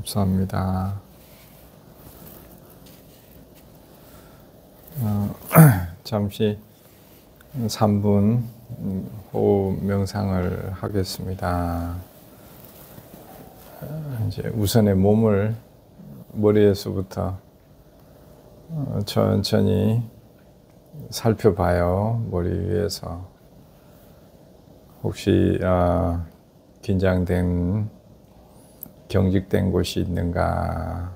감사합니다. 잠시 3분 호흡 명상을 하겠습니다. 이제 우선의 몸을 머리에서부터 천천히 살펴봐요. 머리 위에서 혹시 긴장된, 경직된 곳이 있는가?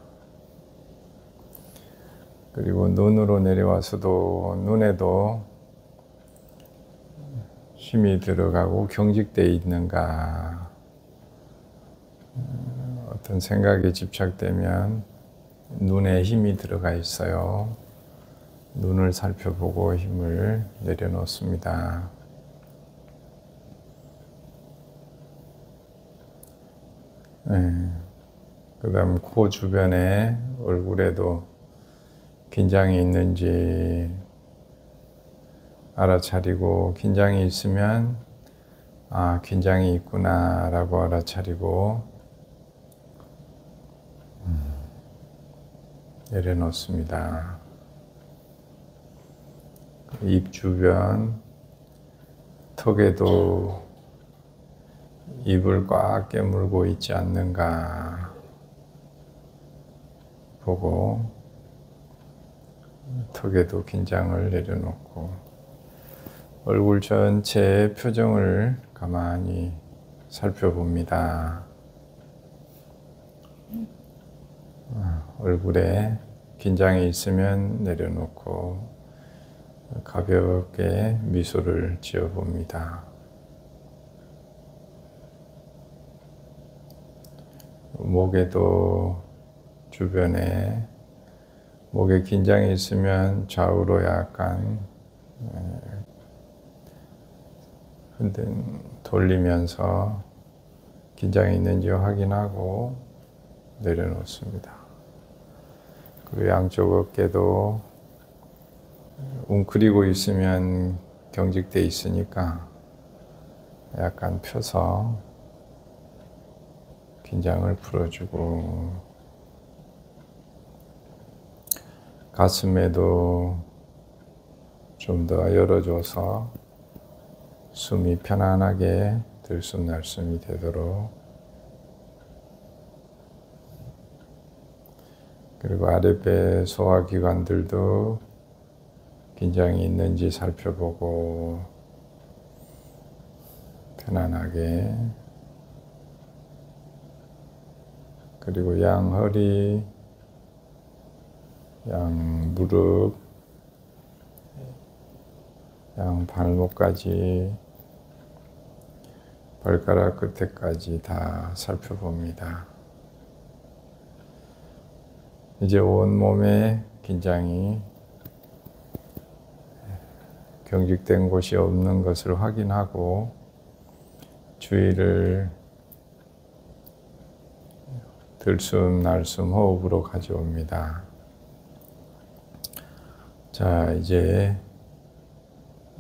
그리고 눈으로 내려와서도 눈에도 힘이 들어가고 경직되어 있는가? 어떤 생각에 집착되면 눈에 힘이 들어가 있어요. 눈을 살펴보고 힘을 내려놓습니다. 그 다음 코 주변에, 얼굴에도 긴장이 있는지 알아차리고, 긴장이 있으면 긴장이 있구나 라고 알아차리고 내려놓습니다. 입 주변, 턱에도 입을 꽉 깨물고 있지 않는가 보고, 턱에도 긴장을 내려놓고, 얼굴 전체의 표정을 가만히 살펴봅니다. 얼굴에 긴장이 있으면 내려놓고 가볍게 미소를 지어봅니다. 목에도 주변에, 목에 긴장이 있으면 좌우로 약간 돌리면서 긴장이 있는지 확인하고 내려놓습니다. 그리고 양쪽 어깨도 웅크리고 있으면 경직되어 있으니까 약간 펴서 긴장을 풀어주고, 가슴에도 좀 더 열어줘서 숨이 편안하게 들숨날숨이 되도록, 그리고 아랫배 소화기관들도 긴장이 있는지 살펴보고 편안하게, 그리고 양 허리, 양 무릎, 양 발목까지, 발가락 끝에까지 다 살펴봅니다. 이제 온몸에 긴장이, 경직된 곳이 없는 것을 확인하고 주의를 들숨 날숨 호흡으로 가져옵니다. 자, 이제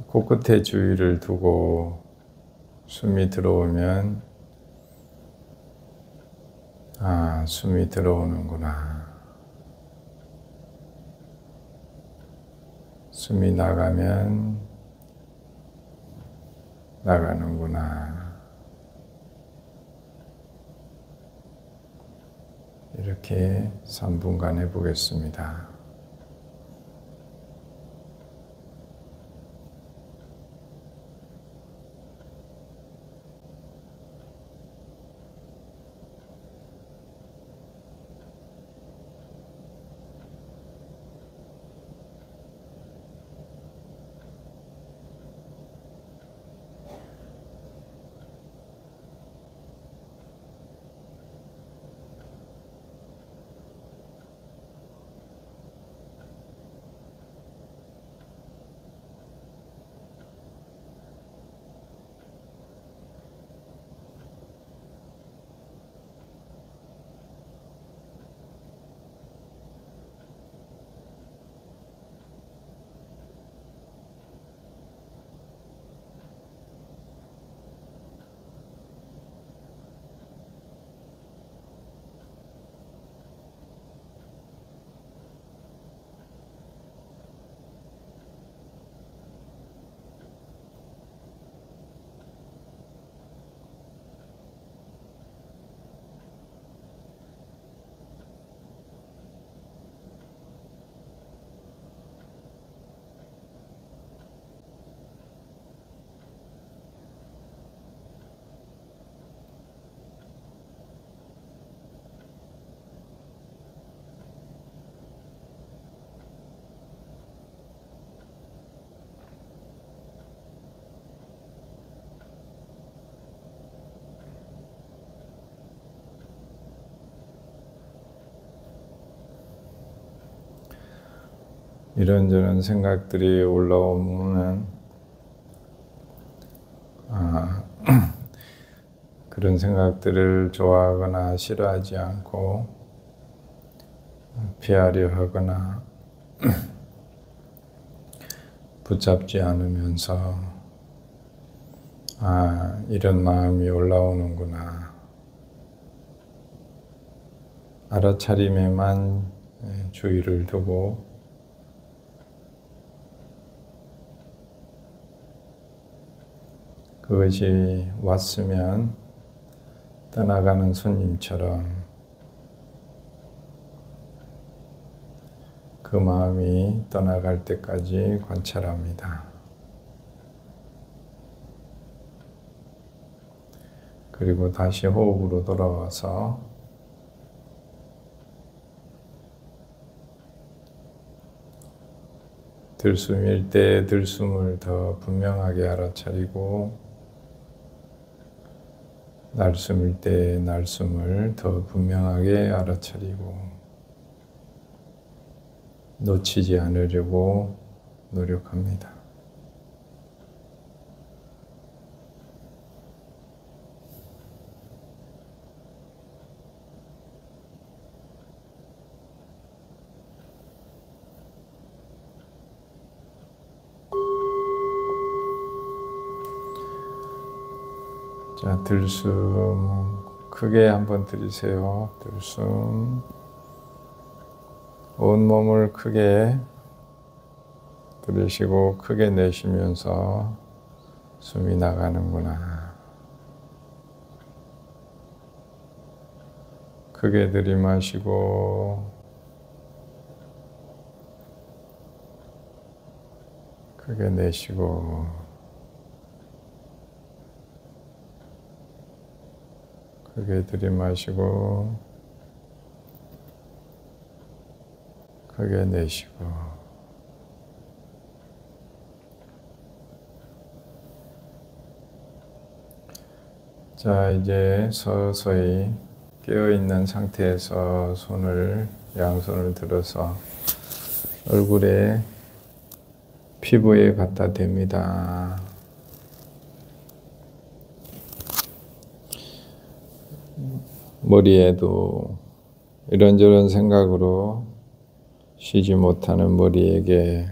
코끝에 주의를 두고 숨이 들어오면 숨이 들어오는구나. 숨이 나가면 나가는구나. 이렇게 3분간 해보겠습니다. 이런저런 생각들이 올라오면 그런 생각들을 좋아하거나 싫어하지 않고 피하려 하거나 붙잡지 않으면서 이런 마음이 올라오는구나. 알아차림에만 주의를 두고 그것이 왔으면 떠나가는 손님처럼 그 마음이 떠나갈 때까지 관찰합니다. 그리고 다시 호흡으로 돌아와서 들숨일 때 들숨을 더 분명하게 알아차리고 날숨일 때 날숨을 더 분명하게 알아차리고 놓치지 않으려고 노력합니다. 자, 들숨 크게 한번 들이세요. 들숨. 온몸을 크게 들이쉬고 크게 내쉬면서 숨이 나가는구나. 크게 들이마시고 크게 내쉬고 크게 들이마시고 크게 내쉬고 자, 이제 서서히 깨어있는 상태에서 양손을 들어서 얼굴에 피부에 갖다 댑니다. 머리에도 이런저런 생각으로 쉬지 못하는 머리에게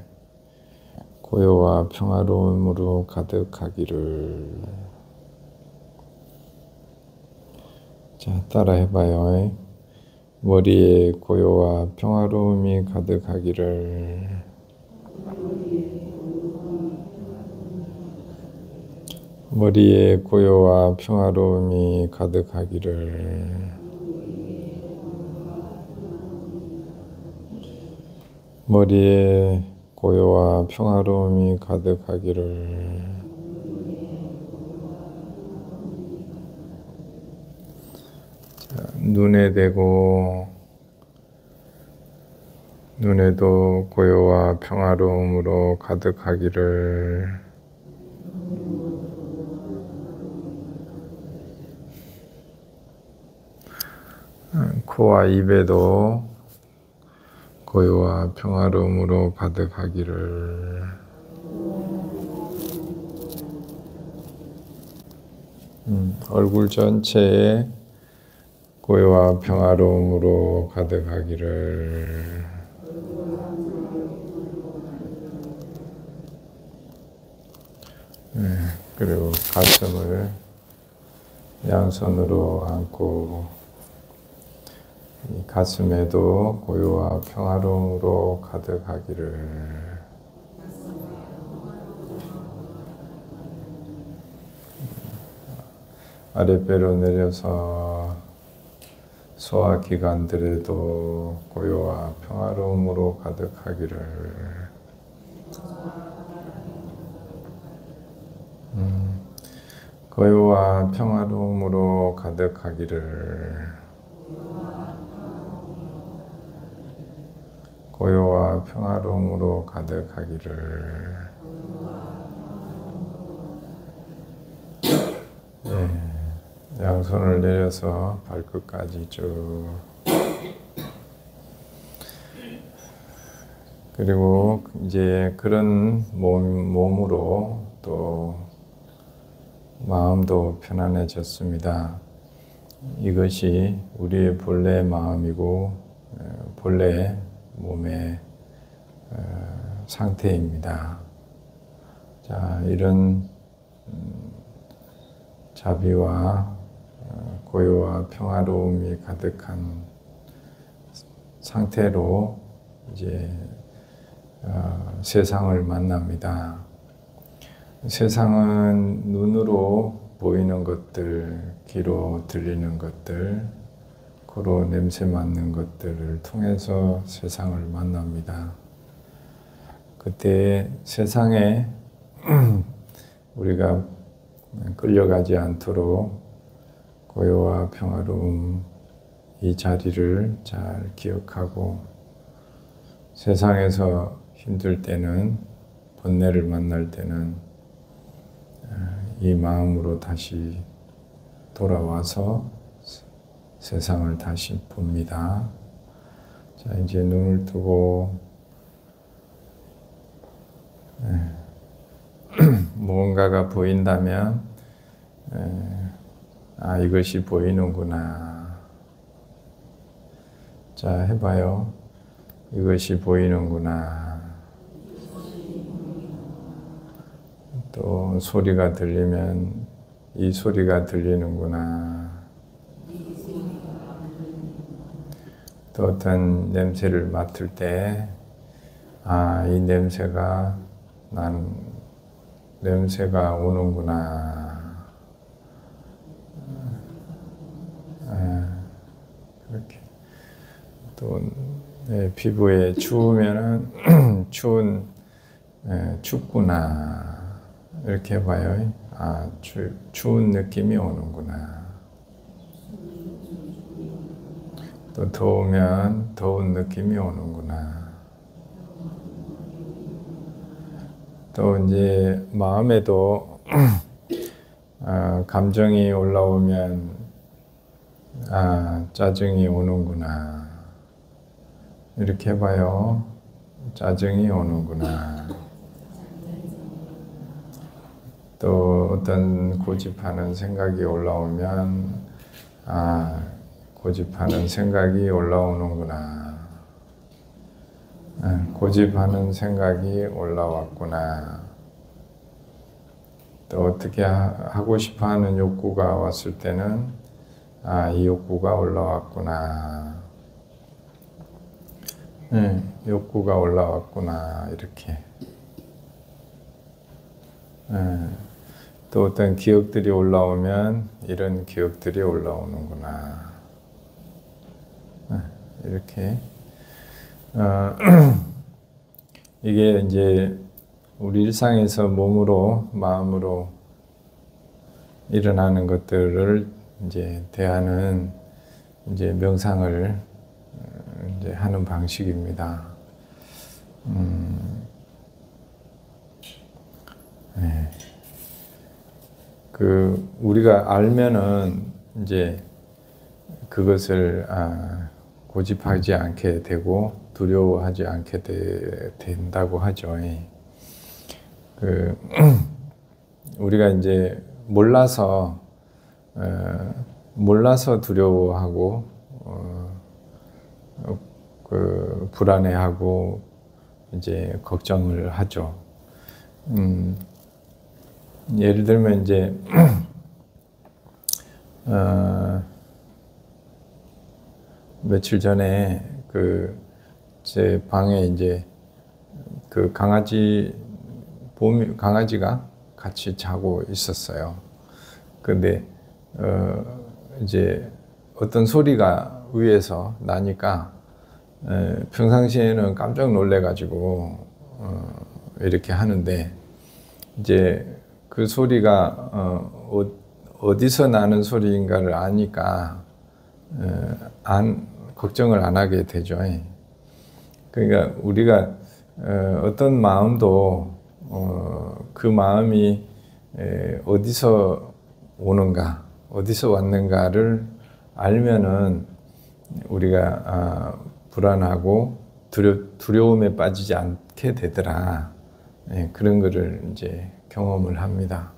고요와 평화로움으로 가득하기를. 자, 따라 해봐요. 머리에 고요와 평화로움이 가득하기를. 머리에 고요와 평화로움이 가득하기를. 머리에 고요와 평화로움이 가득하기를. 자, 눈에 대고 눈에도 고요와 평화로움으로 가득하기를. 코와 입에도 고요와 평화로움으로 가득하기를. 얼굴 전체에 고요와 평화로움으로 가득하기를. 그리고 가슴을 양손으로 안고 이 가슴에도 고요와 평화로움으로 가득하기를. 아랫배로 내려서 소화기관들에도 고요와 평화로움으로 가득하기를. 고요와 평화로움으로 가득하기를. 고요와 평화로움으로 가득하기를. 양손을 내려서 발끝까지 쭉 그리고 이제 그런 몸으로 또 마음도 편안해졌습니다. 이것이 우리의 본래 마음이고 본래 몸의 상태입니다. 자, 이런 자비와 고요와 평화로움이 가득한 상태로 이제 세상을 만납니다. 세상은 눈으로 보이는 것들, 귀로 들리는 것들, 코로 냄새 맡는 것들을 통해서 세상을 만납니다. 그때 세상에 우리가 끌려가지 않도록 고요와 평화로움 이 자리를 잘 기억하고 세상에서 힘들 때는 번뇌를 만날 때는 이 마음으로 다시 돌아와서 세상을 다시 봅니다. 자, 이제 눈을 뜨고 무언가가 보인다면 아, 이것이 보이는구나. 자, 해봐요. 이것이 보이는구나. 또 소리가 들리면 이 소리가 들리는구나. 또 어떤 냄새를 맡을 때 아, 이 냄새가 냄새가 오는구나. 그렇게 또 피부에 추우면은 춥구나. 이렇게 해봐요. 아, 추운 느낌이 오는구나. 또 더우면 더운 느낌이 오는구나. 또 이제 마음에도 감정이 올라오면 아, 짜증이 오는구나. 이렇게 해봐요. 짜증이 오는구나. 또 어떤 고집하는 생각이 올라오면 아, 고집하는 생각이 올라오는구나. 고집하는 생각이 올라왔구나. 또 어떻게 하고 싶어하는 욕구가 왔을 때는 아, 이 욕구가 올라왔구나. 욕구가 올라왔구나. 이렇게. 또 어떤 기억들이 올라오면 이런 기억들이 올라오는구나. 이렇게. 이게 이제 우리 일상에서 몸으로, 마음으로 일어나는 것들을 이제 대하는 이제 명상을 이제 하는 방식입니다. 네. 우리가 알면은 이제 그것을 고집하지 않게 되고 두려워하지 않게 된다고 하죠. 우리가 이제 몰라서 두려워하고 불안해하고 이제 걱정을 하죠. 예를 들면 이제 며칠 전에 제 방에 이제 강아지가 같이 자고 있었어요. 근데 이제 어떤 소리가 위에서 나니까 평상시에는 깜짝 놀래가지고 이렇게 하는데 이제 그 소리가 어디서 나는 소리인가를 아니까 걱정을 안 하게 되죠. 그러니까 우리가 어떤 마음도 그 마음이 어디서 오는가, 어디서 왔는가를 알면은 우리가 불안하고 두려움에 빠지지 않게 되더라. 예, 그런 거를 이제 경험을 합니다.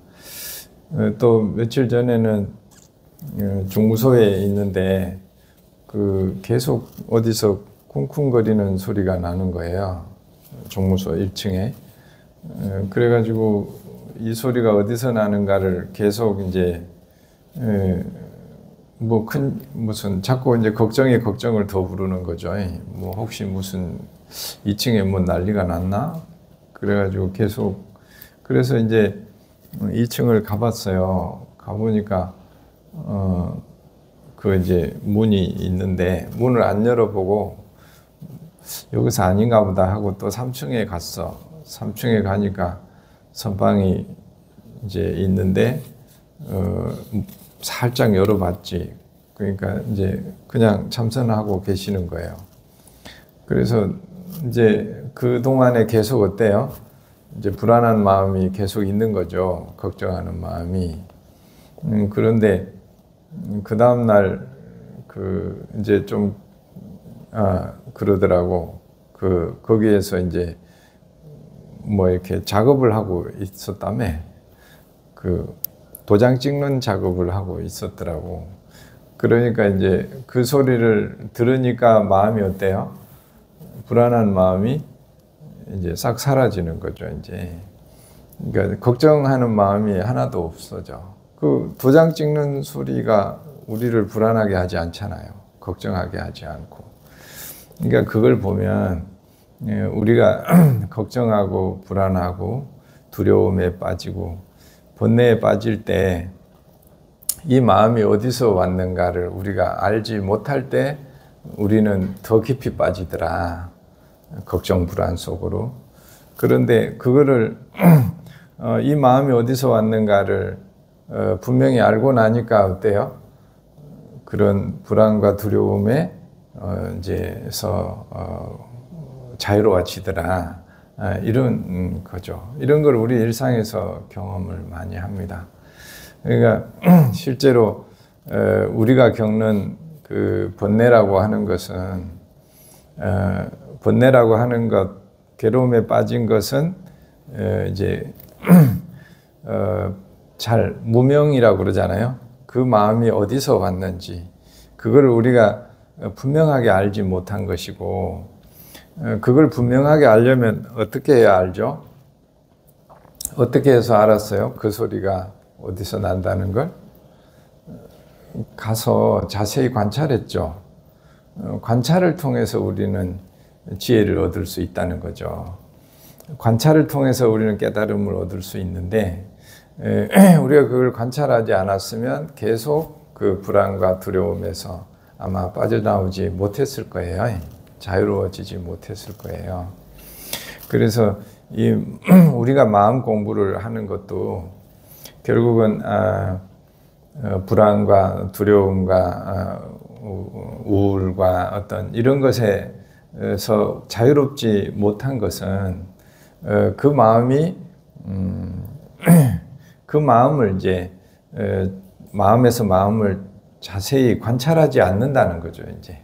또 며칠 전에는 중무소에 있는데 계속 어디서 쿵쿵거리는 소리가 나는 거예요. 종무소 1층에. 그래가지고 이 소리가 어디서 나는가를 계속 이제 무슨 자꾸 이제 걱정에 걱정을 더 부르는 거죠. 뭐 혹시 무슨 2층에 뭐 난리가 났나? 그래가지고 계속 그래서 이제 2층을 가봤어요. 가보니까 이제 문이 있는데 문을 안 열어보고 여기서 아닌가 보다 하고 또 3층에 갔어. 3층에 가니까 선방이 이제 있는데 살짝 열어봤지. 그러니까 이제 그냥 참선하고 계시는 거예요. 그래서 이제 그 동안에 계속 어때요? 이제 불안한 마음이 계속 있는 거죠. 걱정하는 마음이. 그런데 그 다음 날 이제 좀 그러더라고. 거기에서 이제 뭐 이렇게 작업을 하고 있었다며. 도장 찍는 작업을 하고 있었더라고. 그러니까 이제 그 소리를 들으니까 마음이 어때요? 불안한 마음이 이제 싹 사라지는 거죠, 이제. 그러니까 걱정하는 마음이 하나도 없어져. 도장 찍는 소리가 우리를 불안하게 하지 않잖아요. 걱정하게 하지 않고. 그러니까 그걸 보면 우리가 걱정하고 불안하고 두려움에 빠지고 번뇌에 빠질 때 이 마음이 어디서 왔는가를 우리가 알지 못할 때 우리는 더 깊이 빠지더라. 걱정 불안 속으로. 그런데 그거를 이 마음이 어디서 왔는가를 분명히 알고 나니까 어때요? 그런 불안과 두려움에 이제서 자유로워지더라. 이런 거죠. 이런 걸 우리 일상에서 경험을 많이 합니다. 그러니까 실제로 우리가 겪는 그 번뇌라고 하는 것은 번뇌라고 하는 것, 괴로움에 빠진 것은 이제 잘 무명이라고 그러잖아요. 그 마음이 어디서 왔는지 그걸 우리가 분명하게 알지 못한 것이고, 그걸 분명하게 알려면 어떻게 해야 알죠? 어떻게 해서 알았어요? 그 소리가 어디서 난다는 걸? 가서 자세히 관찰했죠. 관찰을 통해서 우리는 지혜를 얻을 수 있다는 거죠. 관찰을 통해서 우리는 깨달음을 얻을 수 있는데 우리가 그걸 관찰하지 않았으면 계속 그 불안과 두려움에서 아마 빠져나오지 못했을 거예요. 자유로워지지 못했을 거예요. 그래서 우리가 마음 공부를 하는 것도 결국은 불안과 두려움과 우울과 어떤 이런 것에서 자유롭지 못한 것은 그 마음이 그 마음을 이제 마음에서 마음을 자세히 관찰하지 않는다는 거죠, 이제.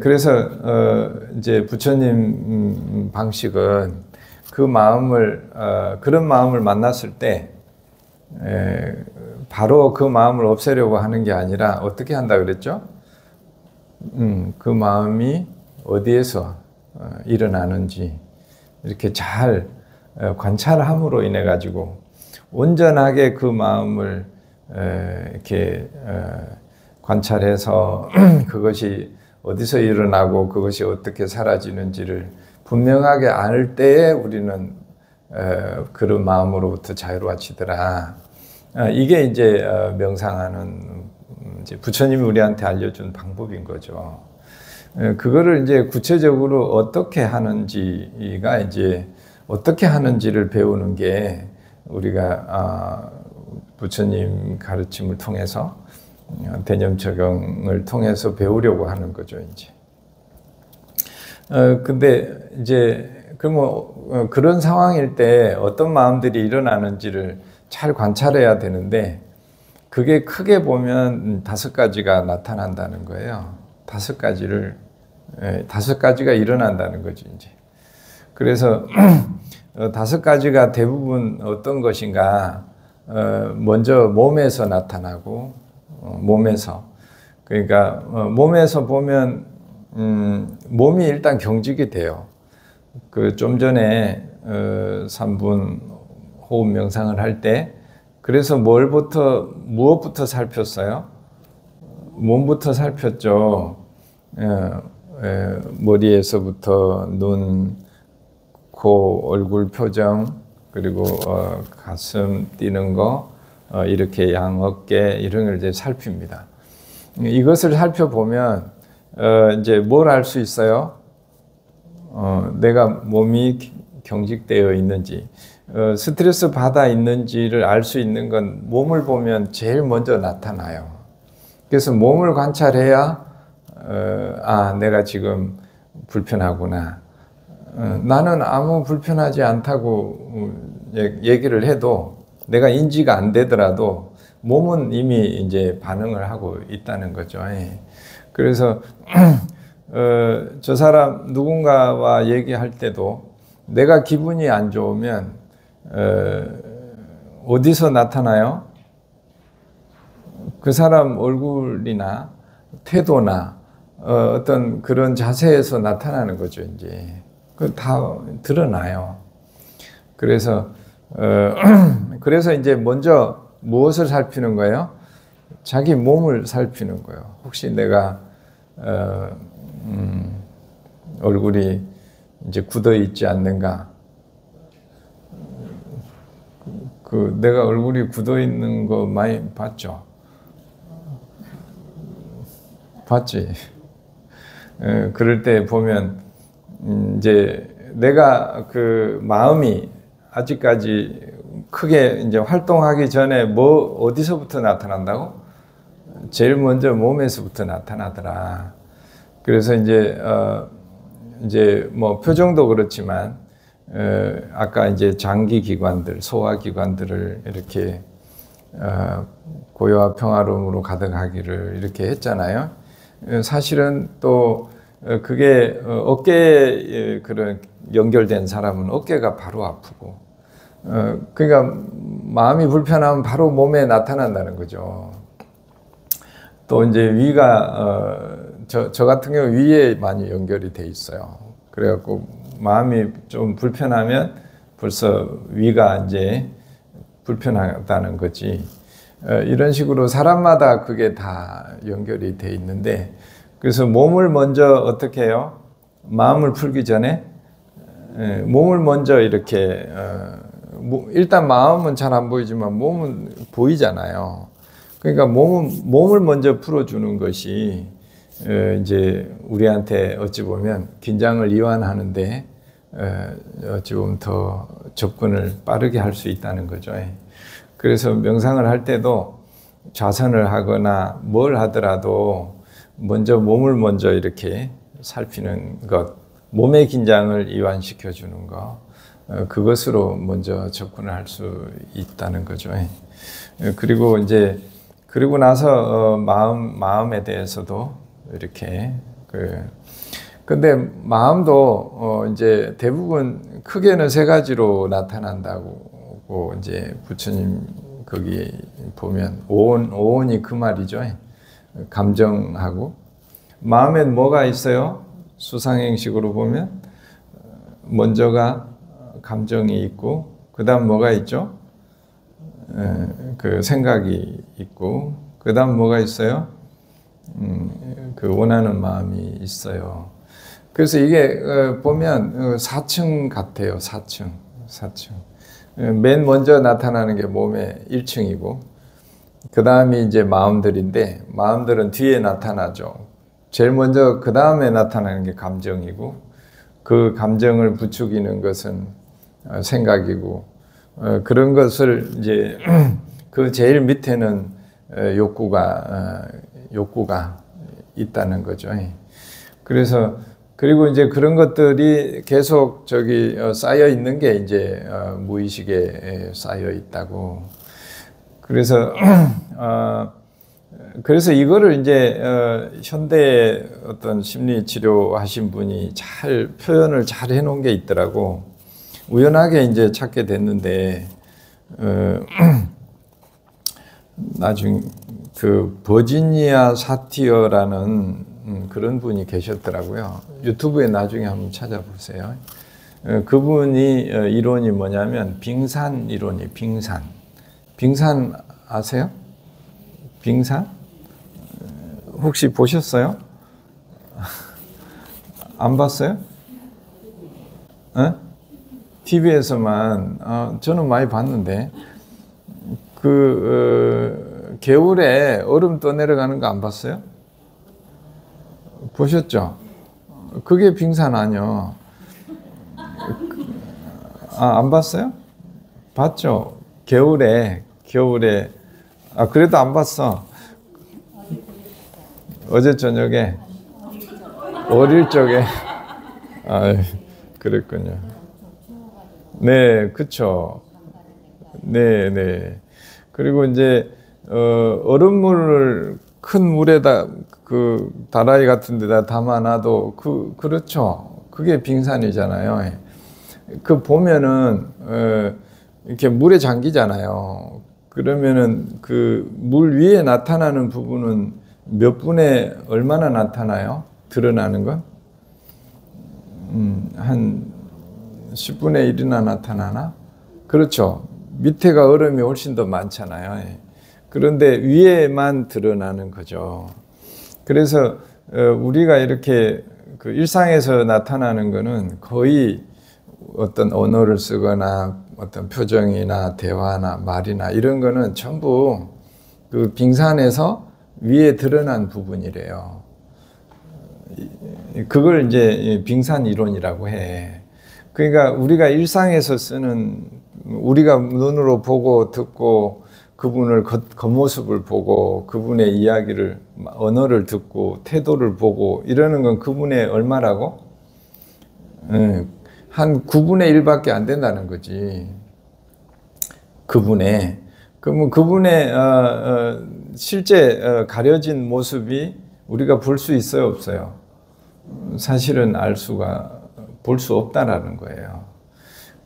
그래서 이제 부처님 방식은 그 마음을 그런 마음을 만났을 때 바로 그 마음을 없애려고 하는 게 아니라 어떻게 한다 그랬죠? 그 마음이 어디에서 일어나는지 이렇게 잘 관찰함으로 인해 가지고 온전하게 그 마음을 이렇게 관찰해서 그것이 어디서 일어나고 그것이 어떻게 사라지는지를 분명하게 알 때에 우리는 그런 마음으로부터 자유로워지더라. 이게 이제 명상하는 이제 부처님이 우리한테 알려준 방법인 거죠. 그거를 이제 구체적으로 어떻게 하는지가 이제 어떻게 하는지를 배우는 게 우리가 부처님 가르침을 통해서 대념 적용을 통해서 배우려고 하는 거죠, 이제. 근데 이제 그런 상황일 때 어떤 마음들이 일어나는지를 잘 관찰해야 되는데 그게 크게 보면 5가지가 나타난다는 거예요. 5가지를 다섯 가지가 일어난다는 거죠, 이제. 그래서 5가지가 대부분 어떤 것인가? 먼저 몸에서 나타나고, 몸에서. 그러니까 몸에서 보면 몸이 일단 경직이 돼요. 그 좀 전에 3분 호흡 명상을 할 때, 그래서 무엇부터 살폈어요? 몸부터 살폈죠. 머리에서부터 눈, 코, 얼굴 표정, 그리고 가슴 뛰는 거, 이렇게 양 어깨 이런 걸 이제 살핍니다. 이것을 살펴보면 이제 뭘 알 수 있어요? 내가 몸이 경직되어 있는지, 스트레스 받아 있는지를 알 수 있는 건 몸을 보면 제일 먼저 나타나요. 그래서 몸을 관찰해야 내가 지금 불편하구나. 나는 아무 불편하지 않다고 얘기를 해도 내가 인지가 안 되더라도 몸은 이미 이제 반응을 하고 있다는 거죠. 그래서 저 사람 누군가와 얘기할 때도 내가 기분이 안 좋으면 어디서 나타나요? 그 사람 얼굴이나 태도나 어떤 그런 자세에서 나타나는 거죠, 이제. 그 다 드러나요. 그래서 이제 먼저 무엇을 살피는 거예요? 자기 몸을 살피는 거예요. 혹시 내가 얼굴이 이제 굳어 있지 않는가? 내가 얼굴이 굳어 있는 거 많이 봤죠? 봤지? 그럴 때 보면 이제 내가 그 마음이 아직까지 크게 이제 활동하기 전에 어디서부터 나타난다고? 제일 먼저 몸에서부터 나타나더라. 그래서 이제 뭐 표정도 그렇지만 아까 이제 장기 기관들, 소화 기관들을 이렇게 고요와 평화로움으로 가득하기를 이렇게 했잖아요. 사실은 또 그게 어깨에 그런 연결된 사람은 어깨가 바로 아프고, 그러니까 마음이 불편하면 바로 몸에 나타난다는 거죠. 또 이제 위가 저 같은 경우 위에 많이 연결이 돼 있어요. 그래갖고 마음이 좀 불편하면 벌써 위가 이제 불편하다는 거지. 이런 식으로 사람마다 그게 다 연결이 돼 있는데, 그래서 몸을 먼저 어떻게 해요? 마음을 풀기 전에 몸을 먼저 이렇게 일단 마음은 잘 안 보이지만 몸은 보이잖아요. 그러니까 몸을 먼저 풀어주는 것이 이제 우리한테 어찌 보면 긴장을 이완하는데 어찌 보면 더 접근을 빠르게 할 수 있다는 거죠. 그래서 명상을 할 때도 좌선을 하거나 뭘 하더라도 먼저 몸을 먼저 이렇게 살피는 것, 몸의 긴장을 이완시켜 주는 것, 그것으로 먼저 접근을 할 수 있다는 거죠. 그리고 나서 마음에 대해서도 이렇게 근데 마음도 이제 대부분 크게는 3가지로 나타난다고 이제 부처님 거기 보면 오온이 그 말이죠. 감정하고 마음엔 뭐가 있어요? 수상행식으로 보면 먼저가 감정이 있고 그 다음 뭐가 있죠? 그 생각이 있고 그 다음 뭐가 있어요? 그 원하는 마음이 있어요. 그래서 이게 보면 4층 같아요. 4층. 맨 먼저 나타나는 게 몸의 1층이고 그 다음이 이제 마음들인데 마음들은 뒤에 나타나죠. 제일 먼저 그 다음에 나타나는 게 감정이고 그 감정을 부추기는 것은 생각이고 그런 것을 이제 그 제일 밑에는 욕구가 있다는 거죠. 그래서 그리고 이제 그런 것들이 계속 쌓여 있는 게 이제 무의식에 쌓여 있다고. 그래서 그래서 이거를 이제 현대 어떤 심리 치료 하신 분이 잘 표현을 잘 해놓은 게 있더라고. 우연하게 이제 찾게 됐는데 나중 그 버지니아 사티어라는 그런 분이 계셨더라고요. 유튜브에 나중에 한번 찾아보세요. 그분이 이론이 뭐냐면 빙산 이론이 빙산. 빙산 아세요? 빙산? 혹시 보셨어요? 안 봤어요? TV에서만 저는 많이 봤는데 겨울에 얼음 떠내려가는 거 안 봤어요? 보셨죠? 그게 빙산 아니요. 안 봤어요? 봤죠? 겨울에 그래도 안 봤어. 어제 저녁에 어릴 적에 그랬군요. 네, 그쵸. 네. 그리고 이제 얼음물을 큰 물에다 그 다라이 같은 데다 담아놔도 그렇죠. 그게 빙산이잖아요. 그 보면은 이렇게 물에 잠기잖아요. 그러면은 그 물 위에 나타나는 부분은 몇 분에 얼마나 나타나요? 드러나는 건? 한 10분의 1이나 나타나나? 그렇죠. 밑에가 얼음이 훨씬 더 많잖아요. 그런데 위에만 드러나는 거죠. 그래서 우리가 이렇게 그 일상에서 나타나는 거는 거의 어떤 언어를 쓰거나 어떤 표정이나 대화나 말이나 이런 거는 전부 그 빙산에서 위에 드러난 부분이래요. 그걸 이제 빙산 이론이라고 해. 그러니까 우리가 일상에서 쓰는, 우리가 눈으로 보고 듣고 그분을 겉모습을 보고 그분의 이야기를, 언어를 듣고 태도를 보고 이러는 건 그분의 얼마라고? 한 9분의 1밖에 안 된다는 거지. 그분의. 그러면 그분의 실제 가려진 모습이 우리가 볼 수 있어요, 없어요? 사실은 볼 수 없다라는 거예요.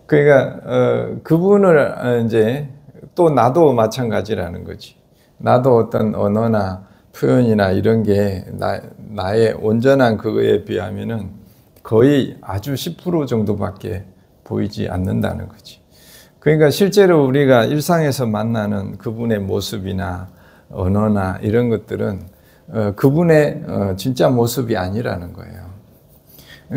그러니까 그분을 이제 또 나도 마찬가지라는 거지. 나도 어떤 언어나 표현이나 이런 게 나의 온전한 그거에 비하면은 거의 아주 10% 정도밖에 보이지 않는다는 거지. 그러니까 실제로 우리가 일상에서 만나는 그분의 모습이나 언어나 이런 것들은 그분의 진짜 모습이 아니라는 거예요.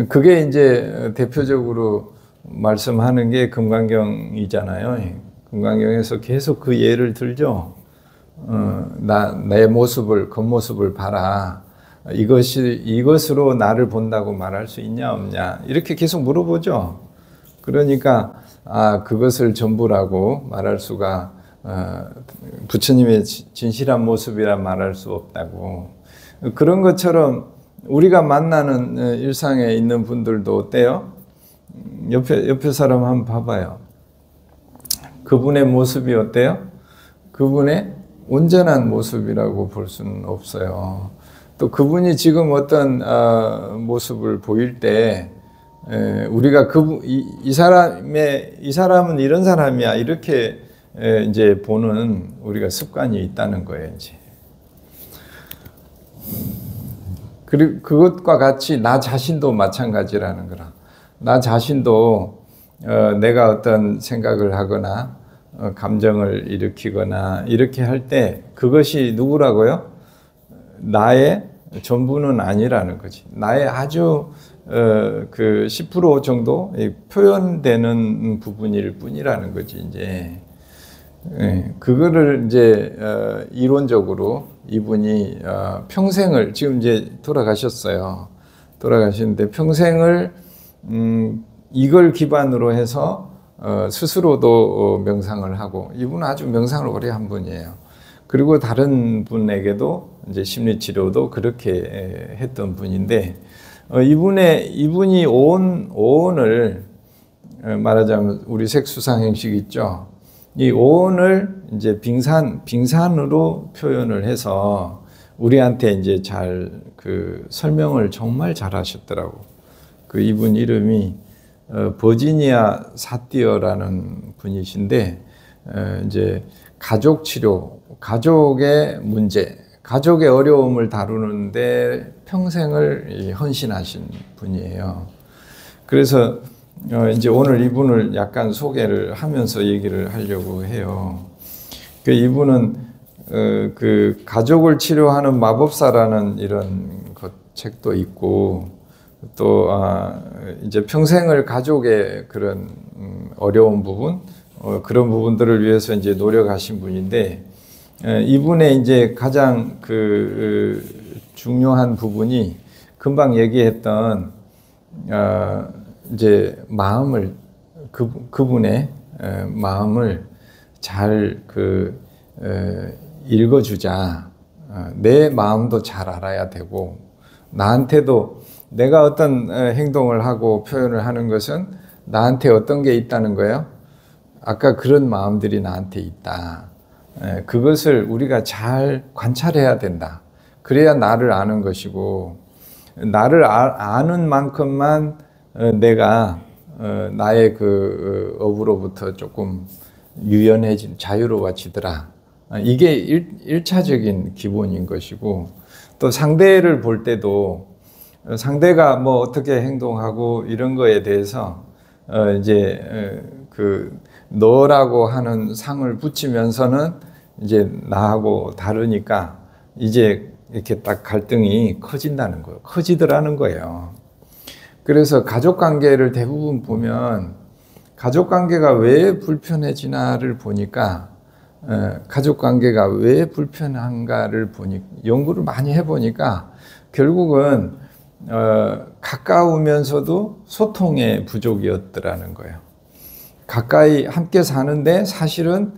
그게 이제 대표적으로 말씀하는 게 금강경이잖아요. 금강경에서 계속 그 예를 들죠. 내 모습을, 겉모습을 봐라. 이것으로 나를 본다고 말할 수 있냐, 없냐. 이렇게 계속 물어보죠. 그러니까, 그것을 전부라고 말할 수가, 부처님의 진실한 모습이라 말할 수 없다고. 그런 것처럼 우리가 만나는 일상에 있는 분들도 어때요? 옆에 사람 한번 봐봐요. 그분의 모습이 어때요? 그분의 온전한 모습이라고 볼 수는 없어요. 또 그분이 지금 어떤 모습을 보일 때 우리가 이 사람은 이런 사람이야 이렇게 이제 보는 우리가 습관이 있다는 거예요. 이제. 그리고 그것과 같이 나 자신도 마찬가지라는 거라. 나 자신도 내가 어떤 생각을 하거나 감정을 일으키거나 이렇게 할 때 그것이 누구라고요? 나의 전부는 아니라는 거지. 나의 아주 그 10% 정도 표현되는 부분일 뿐이라는 거지. 이제 그거를 이제 이론적으로 이분이 평생을 지금 이제 돌아가셨어요. 돌아가시는데 평생을 이걸 기반으로 해서 스스로도 명상을 하고 이분은 아주 명상을 오래 한 분이에요. 그리고 다른 분에게도 이제 심리치료도 그렇게 했던 분인데 이분이 오온을 말하자면 우리 색수상 행식 있죠. 이 오온을 이제 빙산으로 표현을 해서 우리한테 이제 잘 그 설명을 정말 잘 하셨더라고. 그 이분 이름이 버지니아 사티어라는 분이신데, 이제 가족 치료, 가족의 문제, 가족의 어려움을 다루는데 평생을 헌신하신 분이에요. 그래서 이제 오늘 이분을 약간 소개를 하면서 얘기를 하려고 해요. 그 이분은 그 가족을 치료하는 마법사라는 이런 책도 있고, 또 이제 평생을 가족의 그런 어려운 부분, 그런 부분들을 위해서 이제 노력하신 분인데, 이분의 이제 가장 그 중요한 부분이 금방 얘기했던 이제 마음을, 그분의 마음을 잘 읽어주자. 내 마음도 잘 알아야 되고, 나한테도 내가 어떤 행동을 하고 표현을 하는 것은 나한테 어떤 게 있다는 거예요? 아까 그런 마음들이 나한테 있다. 그것을 우리가 잘 관찰해야 된다. 그래야 나를 아는 것이고, 나를 아는 만큼만 내가 나의 그 업으로부터 조금 자유로워지더라. 이게 일차적인 기본인 것이고, 또 상대를 볼 때도 상대가 뭐 어떻게 행동하고 이런 거에 대해서 이제 그 너라고 하는 상을 붙이면서는 이제 나하고 다르니까 이제 이렇게 딱 갈등이 커진다는 거예요. 커지더라는 거예요. 그래서 가족 관계를 대부분 보면 가족 관계가 왜 불편해지나를 보니까 가족 관계가 왜 불편한가를 연구를 많이 해보니까 결국은 가까우면서도 소통의 부족이었더라는 거예요. 가까이 함께 사는데 사실은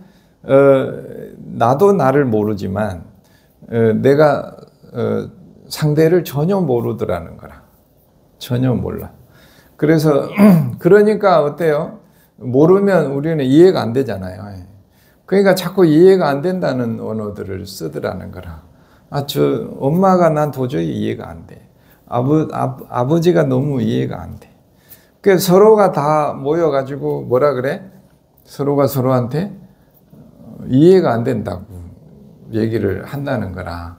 나도 나를 모르지만 내가 상대를 전혀 모르더라는 거라. 전혀 몰라. 그래서 그러니까 어때요? 모르면 우리는 이해가 안 되잖아요. 그러니까 자꾸 이해가 안 된다는 언어들을 쓰더라는 거라. 저 엄마가 난 도저히 이해가 안 돼. 아버지가 너무 이해가 안 돼. 그 서로가 다 모여가지고 뭐라 그래? 서로가 서로한테 이해가 안 된다고 얘기를 한다는 거라.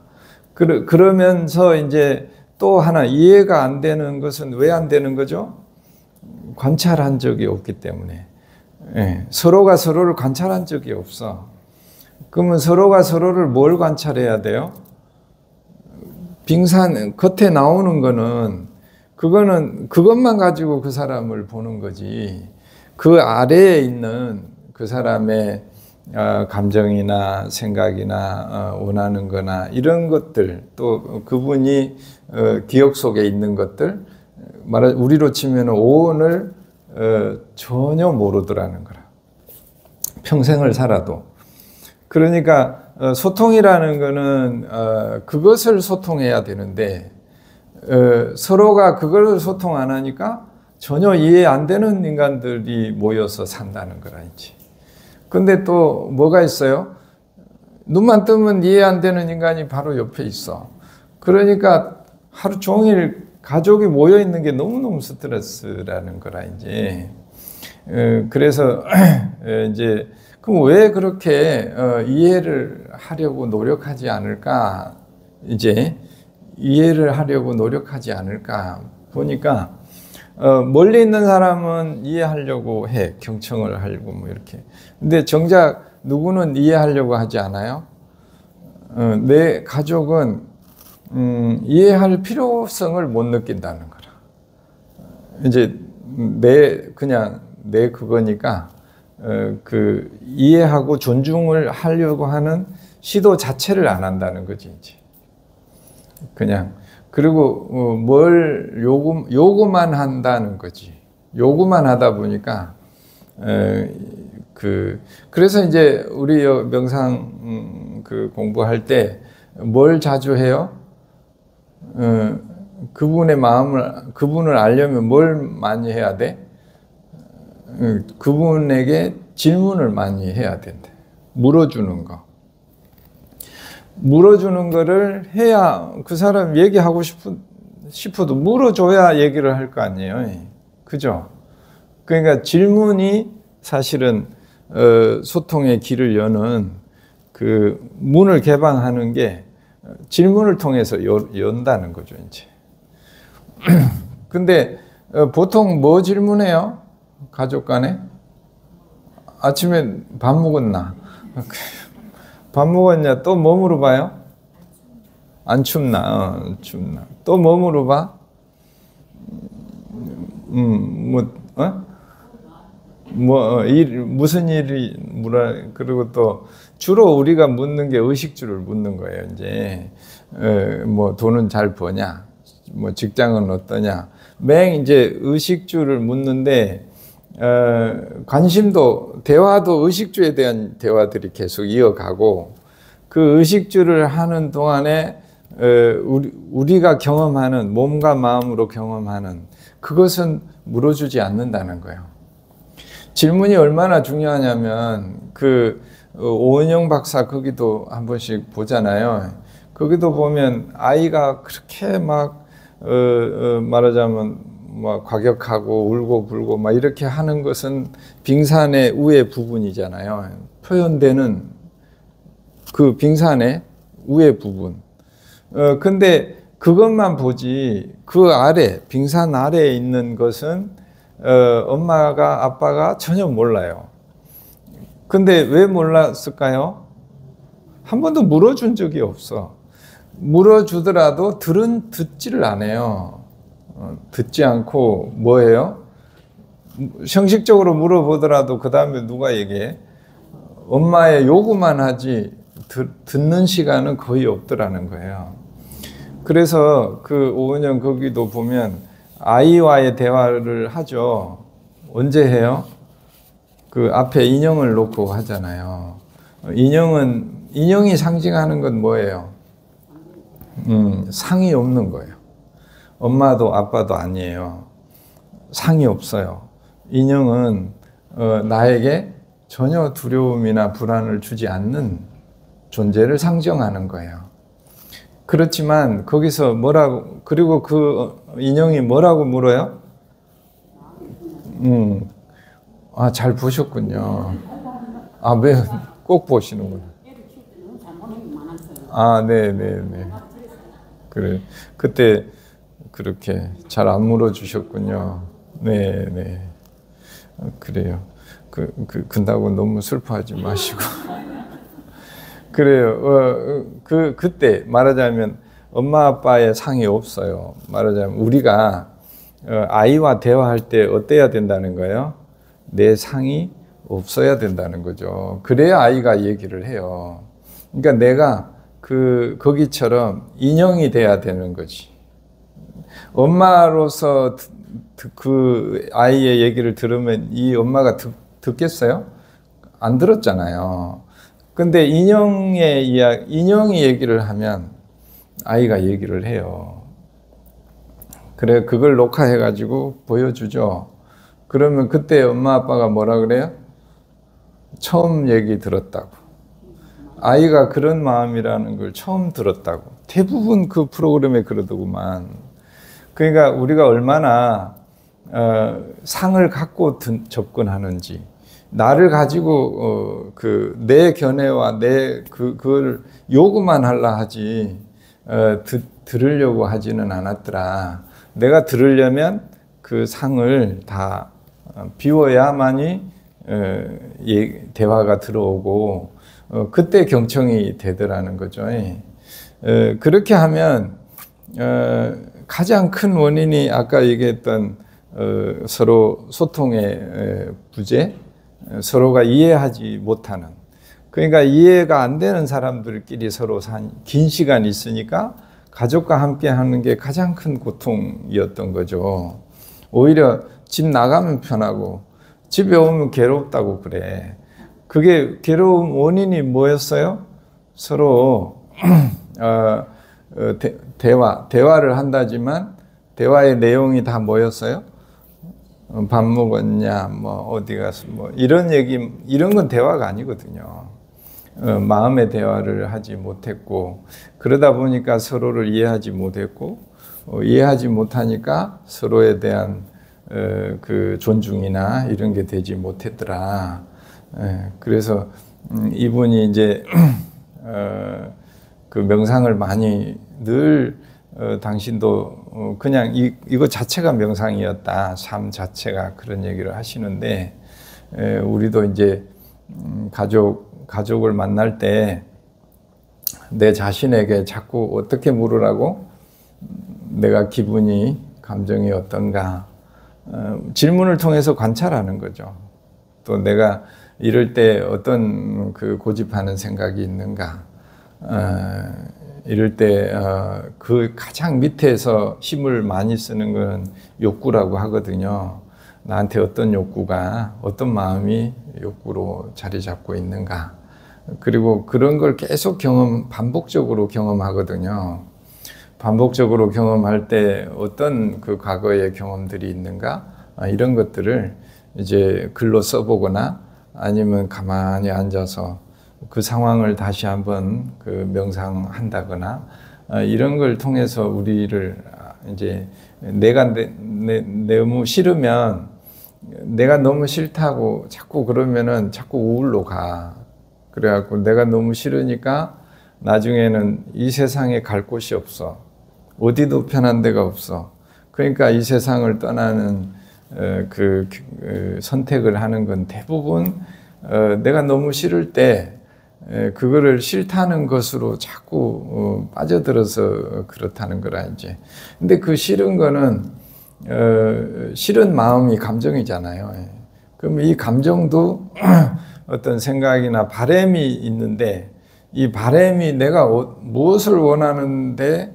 그러면서 이제 또 하나 이해가 안 되는 것은 왜 안 되는 거죠? 관찰한 적이 없기 때문에. 서로가 서로를 관찰한 적이 없어. 그러면 서로가 서로를 뭘 관찰해야 돼요? 빙산 겉에 나오는 거는 그것만 가지고 그 사람을 보는 거지. 그 아래에 있는 그 사람의 감정이나 생각이나 원하는 거나 이런 것들, 또 그분이 기억 속에 있는 것들, 우리로 치면 오온을 전혀 모르더라는 거라. 평생을 살아도. 그러니까 소통이라는 거는 그것을 소통해야 되는데 서로가 그걸 소통 안 하니까 전혀 이해 안 되는 인간들이 모여서 산다는 거라 이제. 근데 또 뭐가 있어요? 눈만 뜨면 이해 안 되는 인간이 바로 옆에 있어. 그러니까 하루 종일 가족이 모여 있는 게 너무너무 스트레스라는 거라 이제. 그래서 이제 그럼 왜 그렇게 이해를 하려고 노력하지 않을까? 이제 이해를 하려고 노력하지 않을까 보니까 멀리 있는 사람은 이해하려고 해. 경청을 하려고 뭐 이렇게. 근데 정작 누구는 이해하려고 하지 않아요? 내 가족은 이해할 필요성을 못 느낀다는 거라. 이제 그냥 내 그거니까 이해하고 존중을 하려고 하는 시도 자체를 안 한다는 거지 이제. 그냥 그리고 뭘 요구만 한다는 거지. 요구만 하다 보니까 그래서 이제 우리 명상 공부할 때 뭘 자주 해요? 그분의 마음을 그분을 알려면 뭘 많이 해야 돼? 그분에게 질문을 많이 해야 된대. 물어주는 거. 물어주는 거를 해야 그 사람 얘기하고 싶어도 물어줘야 얘기를 할 거 아니에요. 그죠? 그러니까 질문이 사실은 소통의 길을 여는 그 문을 개방하는 게 질문을 통해서 연다는 거죠, 이제. 근데 보통 뭐 질문해요? 가족 간에? 아침에 밥 먹었나? 밥 먹었냐? 또 뭐 물어봐요? 안 춥나? 춥나? 또 뭐 물어봐? 무슨 일이 그리고 또 주로 우리가 묻는 게 의식주를 묻는 거예요. 이제 뭐 돈은 잘 버냐? 뭐 직장은 어떠냐? 이제 의식주를 묻는데 관심도 대화도 의식주에 대한 대화들이 계속 이어가고 그 의식주를 하는 동안에 우리가 경험하는 몸과 마음으로 경험하는 그것은 물어주지 않는다는 거예요. 질문이 얼마나 중요하냐면 오은영 박사 거기도 한 번씩 보잖아요. 거기도 보면 아이가 그렇게 막 말하자면 막 과격하고 울고 불고 막 이렇게 하는 것은 빙산의 우의 부분이잖아요. 표현되는 그 빙산의 우의 부분. 근데 그것만 보지 그 아래 빙산 아래에 있는 것은 엄마가 아빠가 전혀 몰라요. 근데 왜 몰랐을까요? 한 번도 물어준 적이 없어. 물어주더라도 듣지를 않아요. 듣지 않고 뭐예요? 형식적으로 물어보더라도 그 다음에 누가 얘기해? 엄마의 요구만 하지 듣는 시간은 거의 없더라는 거예요. 그래서 그 오은영 거기도 보면 아이와의 대화를 하죠. 언제 해요? 그 앞에 인형을 놓고 하잖아요. 인형이 상징하는 건 뭐예요? 상이 없는 거예요. 엄마도 아빠도 아니에요. 상이 없어요. 인형은 나에게 전혀 두려움이나 불안을 주지 않는 존재를 상정하는 거예요. 그렇지만 거기서 그리고 그 인형이 뭐라고 물어요? 잘 보셨군요. 왜 꼭 보시는구나. 네네네. 그래. 그때 그렇게 잘 안 물어주셨군요. 네네. 그래요. 근다고 너무 슬퍼하지 마시고. 그래요. 그때 말하자면 엄마 아빠의 상이 없어요. 말하자면 우리가 아이와 대화할 때 어때야 된다는 거예요? 내 상이 없어야 된다는 거죠. 그래야 아이가 얘기를 해요. 그러니까 내가 거기처럼 인형이 돼야 되는 거지. 엄마로서 그 아이의 얘기를 들으면 이 엄마가 듣겠어요? 안 들었잖아요. 근데 인형이 얘기를 하면 아이가 얘기를 해요. 그래, 그걸 녹화해가지고 보여주죠. 그러면 그때 엄마 아빠가 뭐라 그래요? 처음 얘기 들었다고. 아이가 그런 마음이라는 걸 처음 들었다고. 대부분 그 프로그램에 그러더구만. 그러니까 우리가 얼마나 상을 갖고 접근하는지, 나를 가지고 내 견해와 그걸 요구만 하려 하지 들으려고 하지는 않았더라. 내가 들으려면 그 상을 다 비워야만이 대화가 들어오고 그때 경청이 되더라는 거죠. 그렇게 하면 가장 큰 원인이 아까 얘기했던 서로 소통의 부재, 서로가 이해하지 못하는, 그러니까 이해가 안 되는 사람들끼리 서로 긴 시간 있으니까 가족과 함께 하는 게 가장 큰 고통이었던 거죠. 오히려 집 나가면 편하고 집에 오면 괴롭다고 그래. 그게 괴로운 원인이 뭐였어요? 서로 대화를 한다지만 대화의 내용이 다 뭐였어요? 밥 먹었냐, 뭐 어디 가서 뭐 이런 얘기, 이런 건 대화가 아니거든요. 마음의 대화를 하지 못했고, 그러다 보니까 서로를 이해하지 못했고, 이해하지 못하니까 서로에 대한 그 존중이나 이런 게 되지 못했더라. 그래서 이분이 이제 그 명상을 많이 늘 당신도 그냥 이거 자체가 명상이었다. 삶 자체가 그런 얘기를 하시는데, 우리도 이제 가족을 만날 때 내 자신에게 자꾸 어떻게 물으라고? 내가 기분이, 감정이 어떤가? 질문을 통해서 관찰하는 거죠. 또 내가 이럴 때 어떤 그 고집하는 생각이 있는가? 이럴 때 그 가장 밑에서 힘을 많이 쓰는 건 욕구라고 하거든요. 나한테 어떤 욕구가, 어떤 마음이 욕구로 자리 잡고 있는가? 그리고 그런 걸 계속 반복적으로 경험하거든요. 반복적으로 경험할 때 어떤 그 과거의 경험들이 있는가? 이런 것들을 이제 글로 써보거나 아니면 가만히 앉아서 그 상황을 다시 한번 그 명상한다거나 이런 걸 통해서 우리를 이제 내가 너무 싫으면, 내가 너무 싫다고 자꾸 그러면은 자꾸 우울로 가. 그래갖고 내가 너무 싫으니까 나중에는 이 세상에 갈 곳이 없어. 어디도 편한 데가 없어. 그러니까 이 세상을 떠나는 그 선택을 하는 건 대부분 내가 너무 싫을 때 그거를 싫다는 것으로 자꾸 빠져들어서 그렇다는 거라 이제. 근데 그 싫은 거는 싫은 마음이 감정이잖아요. 그럼 이 감정도 어떤 생각이나 바람이 있는데, 이 바람이 내가 무엇을 원하는데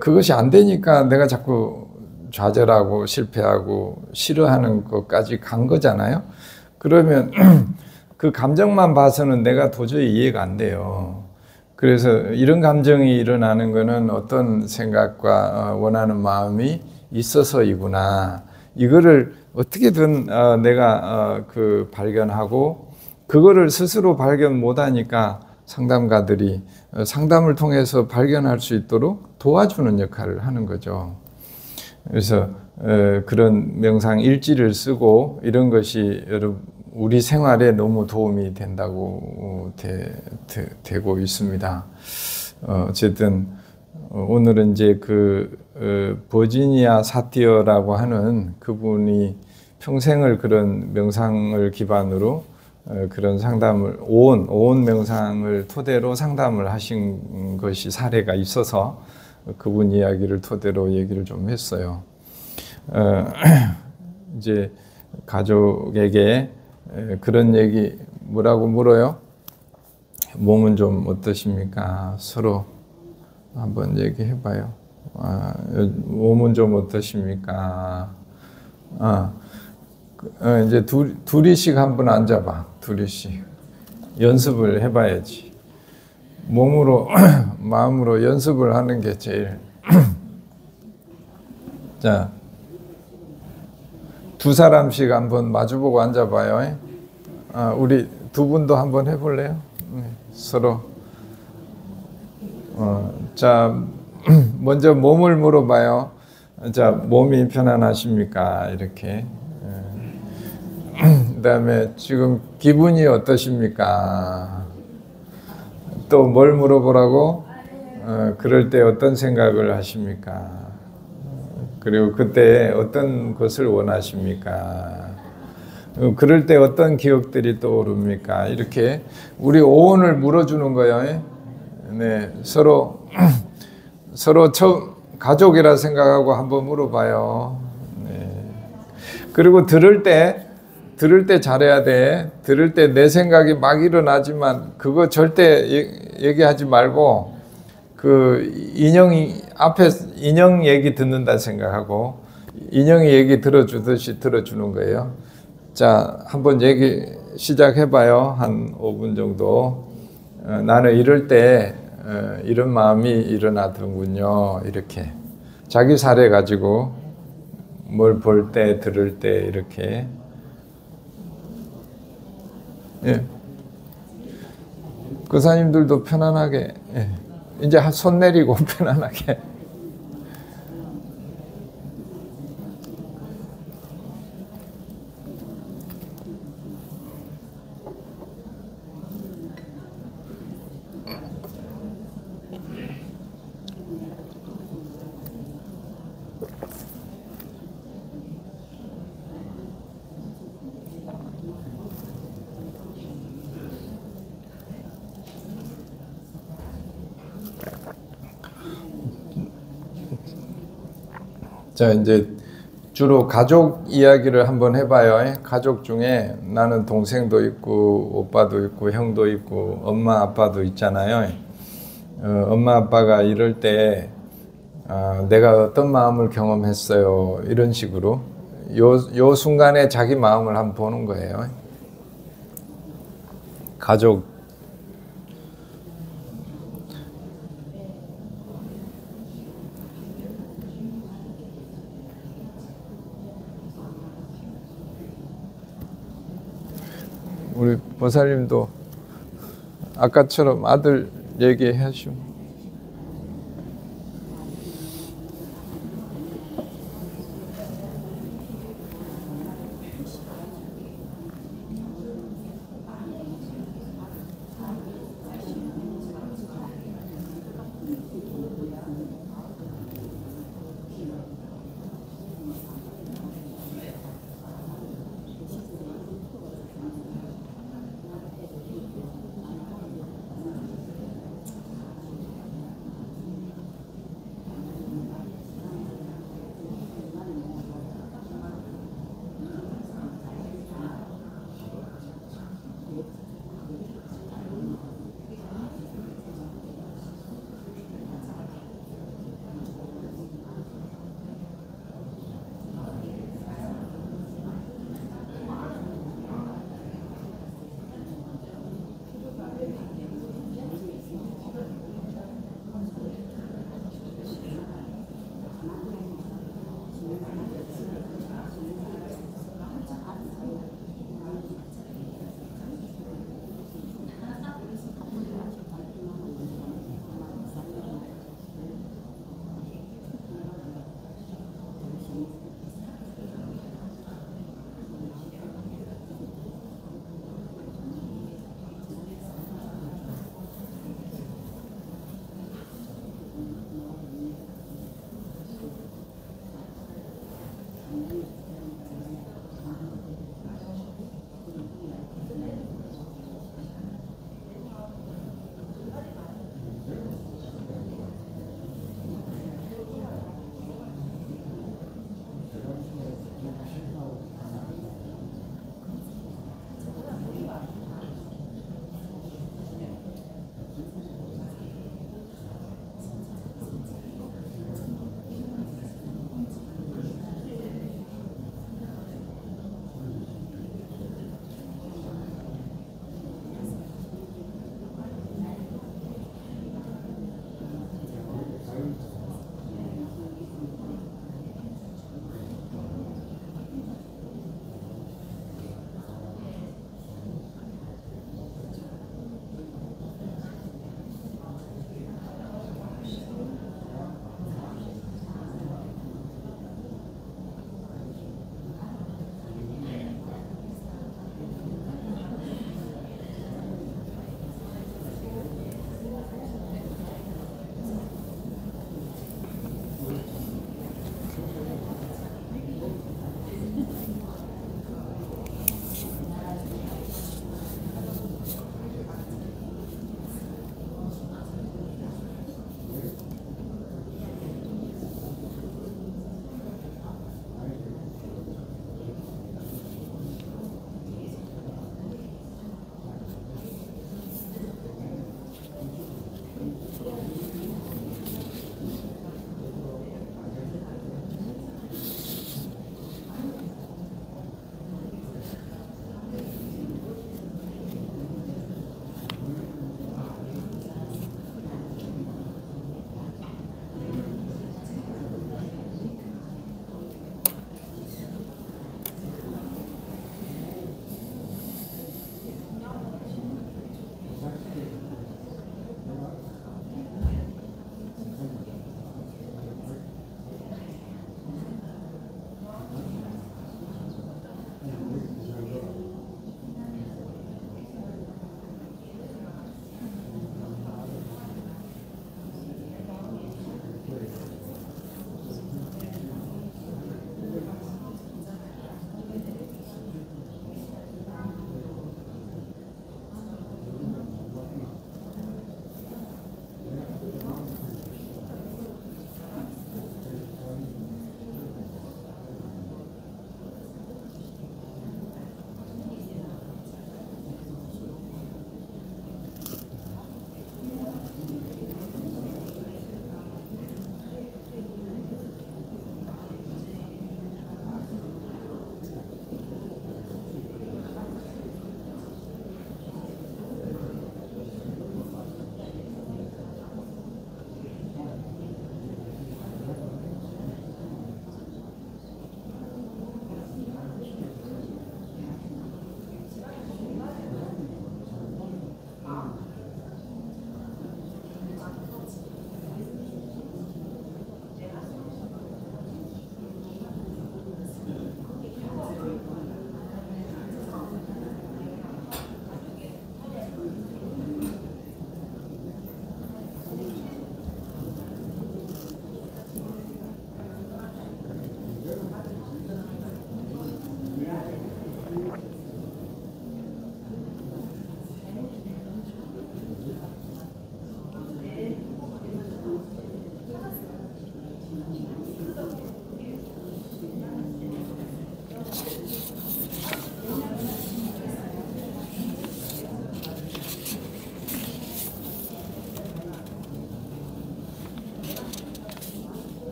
그것이 안 되니까 내가 자꾸 좌절하고 실패하고 싫어하는 것까지 간 거잖아요. 그러면 그 감정만 봐서는 내가 도저히 이해가 안 돼요. 그래서 이런 감정이 일어나는 거는 어떤 생각과 원하는 마음이 있어서이구나. 이거를 어떻게든 내가 그 발견하고, 그거를 스스로 발견 못하니까 상담가들이 상담을 통해서 발견할 수 있도록 도와주는 역할을 하는 거죠. 그래서 그런 명상 일지를 쓰고 이런 것이 우리 생활에 너무 도움이 된다고 되고 있습니다. 어쨌든 오늘은 이제 그 버지니아 사티어라고 하는 그분이 평생을 그런 명상을 기반으로 그런 상담을, 오온 명상을 토대로 상담을 하신 것이 사례가 있어서 그분 이야기를 토대로 얘기를 좀 했어요. 이제 가족에게 그런 얘기 뭐라고 물어요? 몸은 좀 어떠십니까? 서로 한번 얘기해봐요. 몸은 좀 어떠십니까? 이제 둘이씩 한번 앉아봐. 둘이씩 연습을 해봐야지. 몸으로 마음으로 연습을 하는 게 제일. 자, 두 사람씩 한번 마주보고 앉아봐요. 우리 두 분도 한번 해볼래요? 서로. 자, 먼저 몸을 물어봐요. 자, 몸이 편안하십니까? 이렇게. 그 다음에 지금 기분이 어떠십니까? 또 뭘 물어보라고? 그럴 때 어떤 생각을 하십니까? 그리고 그때 어떤 것을 원하십니까? 그럴 때 어떤 기억들이 떠오릅니까? 이렇게 우리 오온을 물어주는 거예요. 네, 서로 가족이라 생각하고 한번 물어봐요. 네. 그리고 들을 때 잘해야 돼. 들을 때 내 생각이 막 일어나지만 그거 절대 얘기하지 말고, 그 인형이 앞에 인형 얘기 듣는다 생각하고 인형이 얘기 들어주듯이 들어주는 거예요. 자, 한번 얘기 시작해봐요. 한 5분 정도. 나는 이럴 때 이런 마음이 일어나더군요. 이렇게 자기 사례 가지고 뭘 볼 때, 들을 때 이렇게. 예. 교사님들도 편안하게, 예. 이제 손 내리고 편안하게. 자, 이제 주로 가족 이야기를 한번 해봐요. 가족 중에 나는 동생도 있고 오빠도 있고 형도 있고 엄마 아빠도 있잖아요. 엄마 아빠가 이럴 때 내가 어떤 마음을 경험했어요. 이런 식으로 요 순간에 자기 마음을 한번 보는 거예요. 가족. 우리 보살님도 아까처럼 아들 얘기하시오.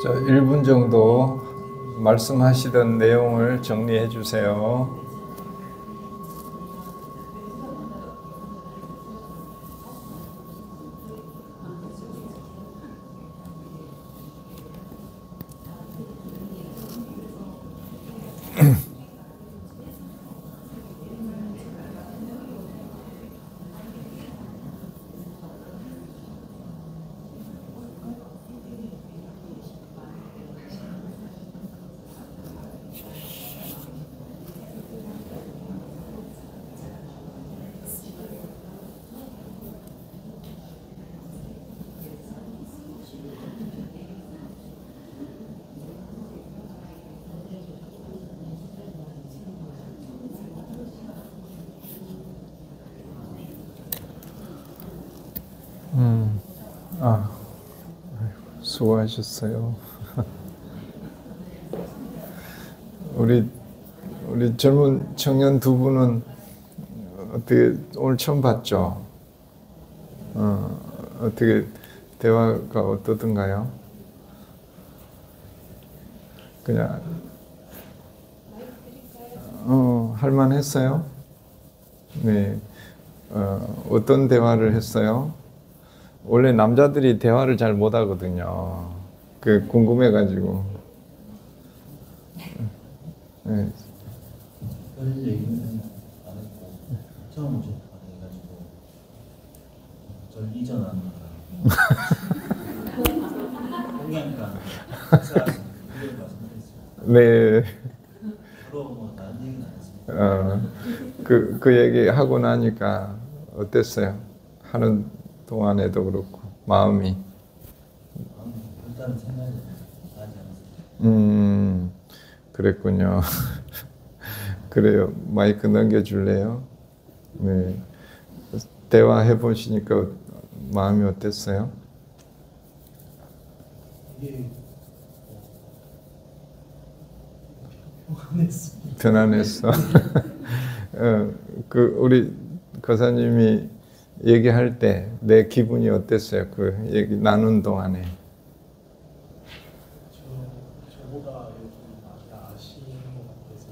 자, 1분 정도 말씀하시던 내용을 정리해 주세요. 수고하셨어요. 우리 젊은 청년 두 분은 어떻게 오늘 처음 봤죠? 어떻게 대화가 어떠던가요? 그냥 할만했어요? 네. 어떤 대화를 했어요? 원래 남자들이 대화를 잘 못하거든요. 그 궁금해가지고. 네. 별 얘기는 안 했고 처음 접해가지고 절 이전하는 공양가 그걸 말씀드렸습니다. 네. 서로 뭐 다른 얘기는 안 했습니다. 그 얘기 하고 나니까 어땠어요? 하는 동안에도 그렇고 마음이. 일단 생각이 나지 않았습니다. 그랬군요. 그래요. 마이크 넘겨줄래요? 네. 대화해 보시니까 마음이 어땠어요? 이게 편안했습니다. 편안했어. 우리 거사님이 얘기할 때 내 기분이 어땠어요? 그 얘기 나눈 동안에. 저보다 요즘 많이 아시는 것 같아서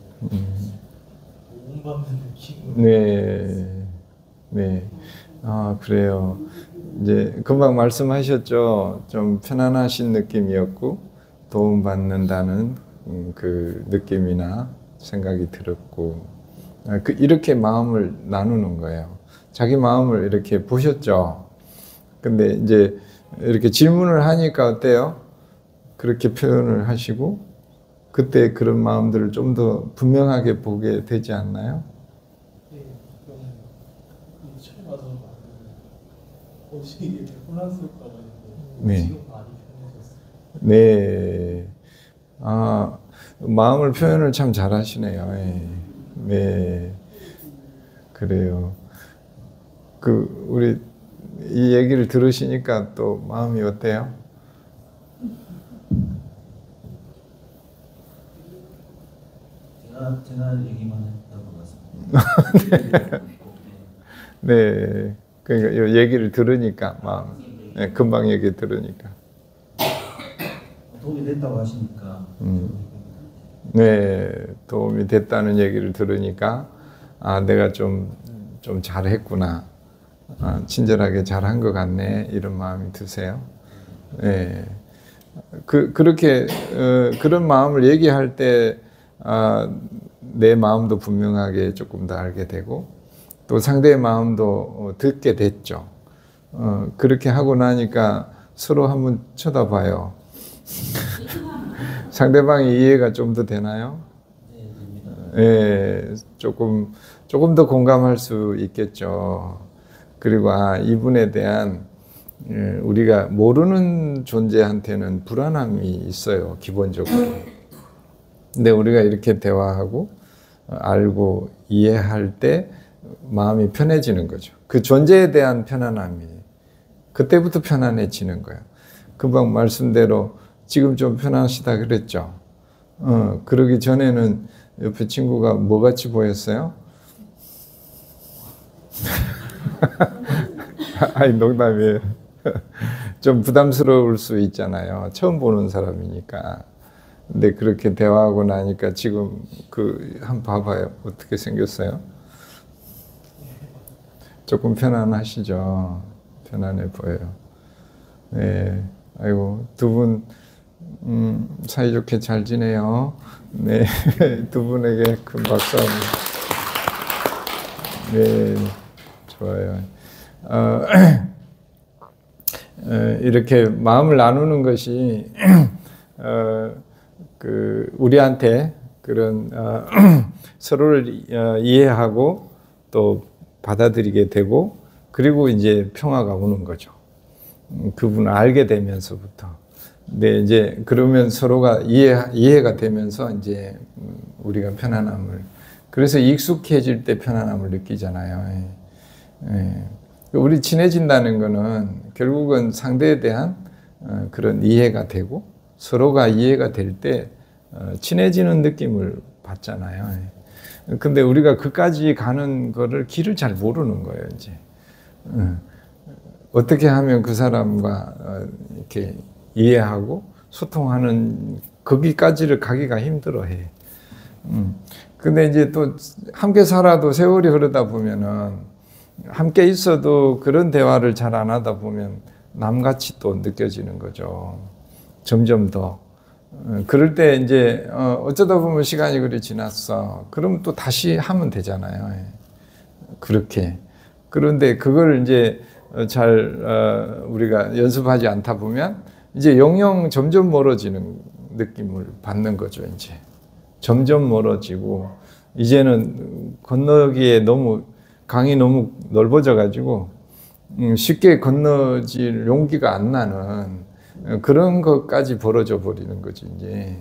도움받는 느낌. 네, 네. 아, 그래요. 이제 금방 말씀하셨죠. 좀 편안하신 느낌이었고 도움받는다는 그 느낌이나 생각이 들었고 이렇게 마음을 나누는 거예요. 자기 마음을 이렇게 보셨죠. 근데 이제 이렇게 질문을 하니까 어때요? 그렇게 표현을 하시고 그때 그런 마음들을 좀 더 분명하게 보게 되지 않나요? 네, 그럼 처음 와서 많이 혹시 이게 혼란스럽다고 했는데 네. 지금 많이 편해졌어요. 네. 아, 마음을 표현을 참 잘하시네요. 예. 네. 그래요. 우리 이 얘기를 들으시니까 또 마음이 어때요? 제가 얘기만 했다고 같습니다. 네. 그러니까 이 얘기를 들으니까 마음. 네, 금방 얘기 들으니까. 도움이 됐다고 하시니까 네, 도움이 됐다는 얘기를 들으니까 아, 내가 좀 잘했구나. 아, 친절하게 잘한 것 같네. 이런 마음이 드세요. 네. 그렇게 그런 마음을 얘기할 때 내 마음도 분명하게 조금 더 알게 되고 또 상대의 마음도 듣게 됐죠. 그렇게 하고 나니까 서로 한번 쳐다봐요. 상대방의 이해가 좀 더 되나요? 네, 됩니다. 예, 조금 더 공감할 수 있겠죠. 그리고 이분에 대한 우리가 모르는 존재한테는 불안함이 있어요, 기본적으로. 근데 우리가 이렇게 대화하고 알고 이해할 때 마음이 편해지는 거죠. 그 존재에 대한 편안함이 그때부터 편안해지는 거예요. 금방 말씀대로 지금 좀 편하시다 그랬죠. 그러기 전에는 옆에 친구가 뭐 같이 보였어요? 아니, 농담이에요. 좀 부담스러울 수 있잖아요. 처음 보는 사람이니까. 근데 그렇게 대화하고 나니까 지금 한번 봐봐요. 어떻게 생겼어요? 조금 편안하시죠? 편안해 보여요. 네. 아이고, 두 분, 사이좋게 잘 지내요. 네. 두 분에게 큰 박수 한번. 네. 좋아요. 이렇게 마음을 나누는 것이, 우리한테 그런, 서로를 이해하고 또 받아들이게 되고, 그리고 이제 평화가 오는 거죠. 그분을 알게 되면서부터. 근데 이제 그러면 서로가 이해가 되면서 이제 우리가 편안함을, 그래서 익숙해질 때 편안함을 느끼잖아요. 예. 우리 친해진다는 거는 결국은 상대에 대한 그런 이해가 되고 서로가 이해가 될 때 친해지는 느낌을 받잖아요. 근데 우리가 그까지 가는 거를 길을 잘 모르는 거예요, 이제. 어떻게 하면 그 사람과 이렇게 이해하고 소통하는 거기까지를 가기가 힘들어해. 근데 이제 또 함께 살아도 세월이 흐르다 보면은 함께 있어도 그런 대화를 잘 안 하다 보면 남같이 또 느껴지는 거죠. 점점 더. 그럴 때 이제 어쩌다 보면 시간이 그리 지났어. 그럼 또 다시 하면 되잖아요. 그렇게. 그런데 그걸 이제 잘 우리가 연습하지 않다 보면 이제 영영 점점 멀어지는 느낌을 받는 거죠. 이제 점점 멀어지고 이제는 건너기에 너무 강이 너무 넓어져 가지고 쉽게 건너질 용기가 안 나는 그런 것까지 벌어져 버리는 거지 이제.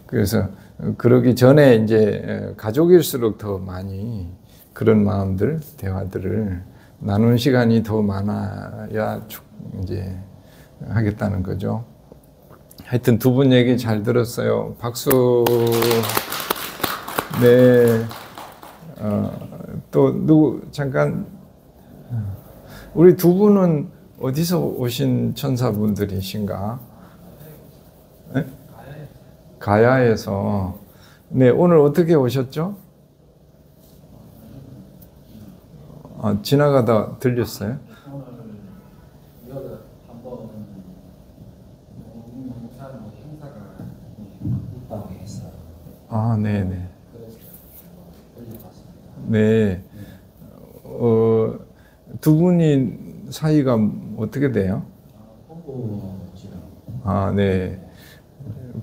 그래서 그러기 전에 이제 가족일수록 더 많이 그런 마음들, 대화들을 나눈 시간이 더 많아야 이제 하겠다는 거죠. 하여튼 두 분 얘기 잘 들었어요. 박수. 네. 또 누구 잠깐 우리 두 분은 어디서 오신 천사분들이신가? 네? 가야에서. 네, 오늘 어떻게 오셨죠? 지나가다 들렸어요? 오늘 여기 한번 목사님 행사가 있다고 해서 네네. 그래서 들려봤습니다. 네. 두 분이 사이가 어떻게 돼요? 부부지요. 네.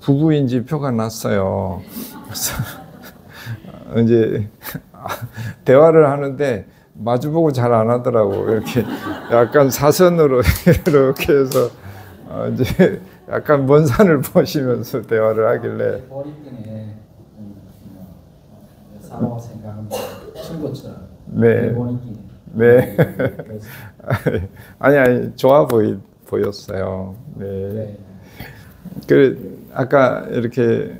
부부인지 표가 났어요. 그래서 이제 대화를 하는데 마주보고 잘 안 하더라고. 이렇게 약간 사선으로 이렇게 해서 이제 약간 먼 산을 보시면서 대화를 하길래 머리끈에 사람 생각하면 친구처럼 네. 머리끈. 네. 아니 좋아 보였어요. 네. 네. 그 아까 이렇게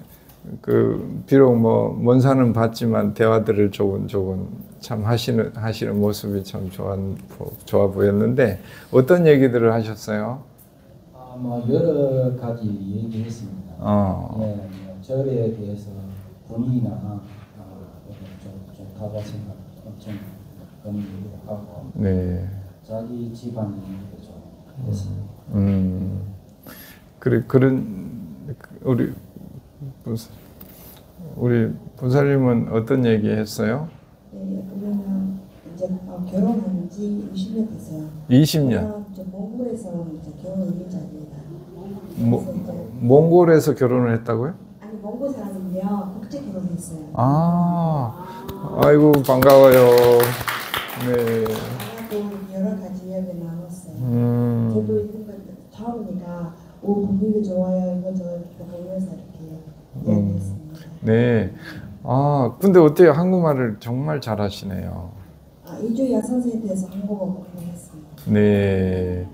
비록 뭐 먼 산은 봤지만 대화들을 조금 참 하시는 모습이 참 좋아 보였는데 어떤 얘기들을 하셨어요? 뭐 여러 가지 얘기했습니다. 네, 절에 대해서 분위기나 좀 가봤습니다. 엄청 그런 얘기도 하고 네. 자기 집안 얘기도 좀 했습니다. 그래 그런 우리 본사님은 어떤 얘기 했어요? 네, 우리는 이제 결혼한 지 20년 됐어요. 20년. 몽골에서 이제 결혼 이민자입니다. 몽골에서 결혼을 했다고요? 아니 몽골 사람인데요, 국제 결혼했어요. 아이고 반가워요. 네. 또 여러 가지 이야기 나눴어요. 저도 이런 거 처음이니까 분위기 좋아요, 이거 저 보면서 이렇게 이야기했습니다. 네. 근데 어때요? 한국말을 정말 잘하시네요. 이주 여선생에 대해서 한국어 공부했습니다. 네.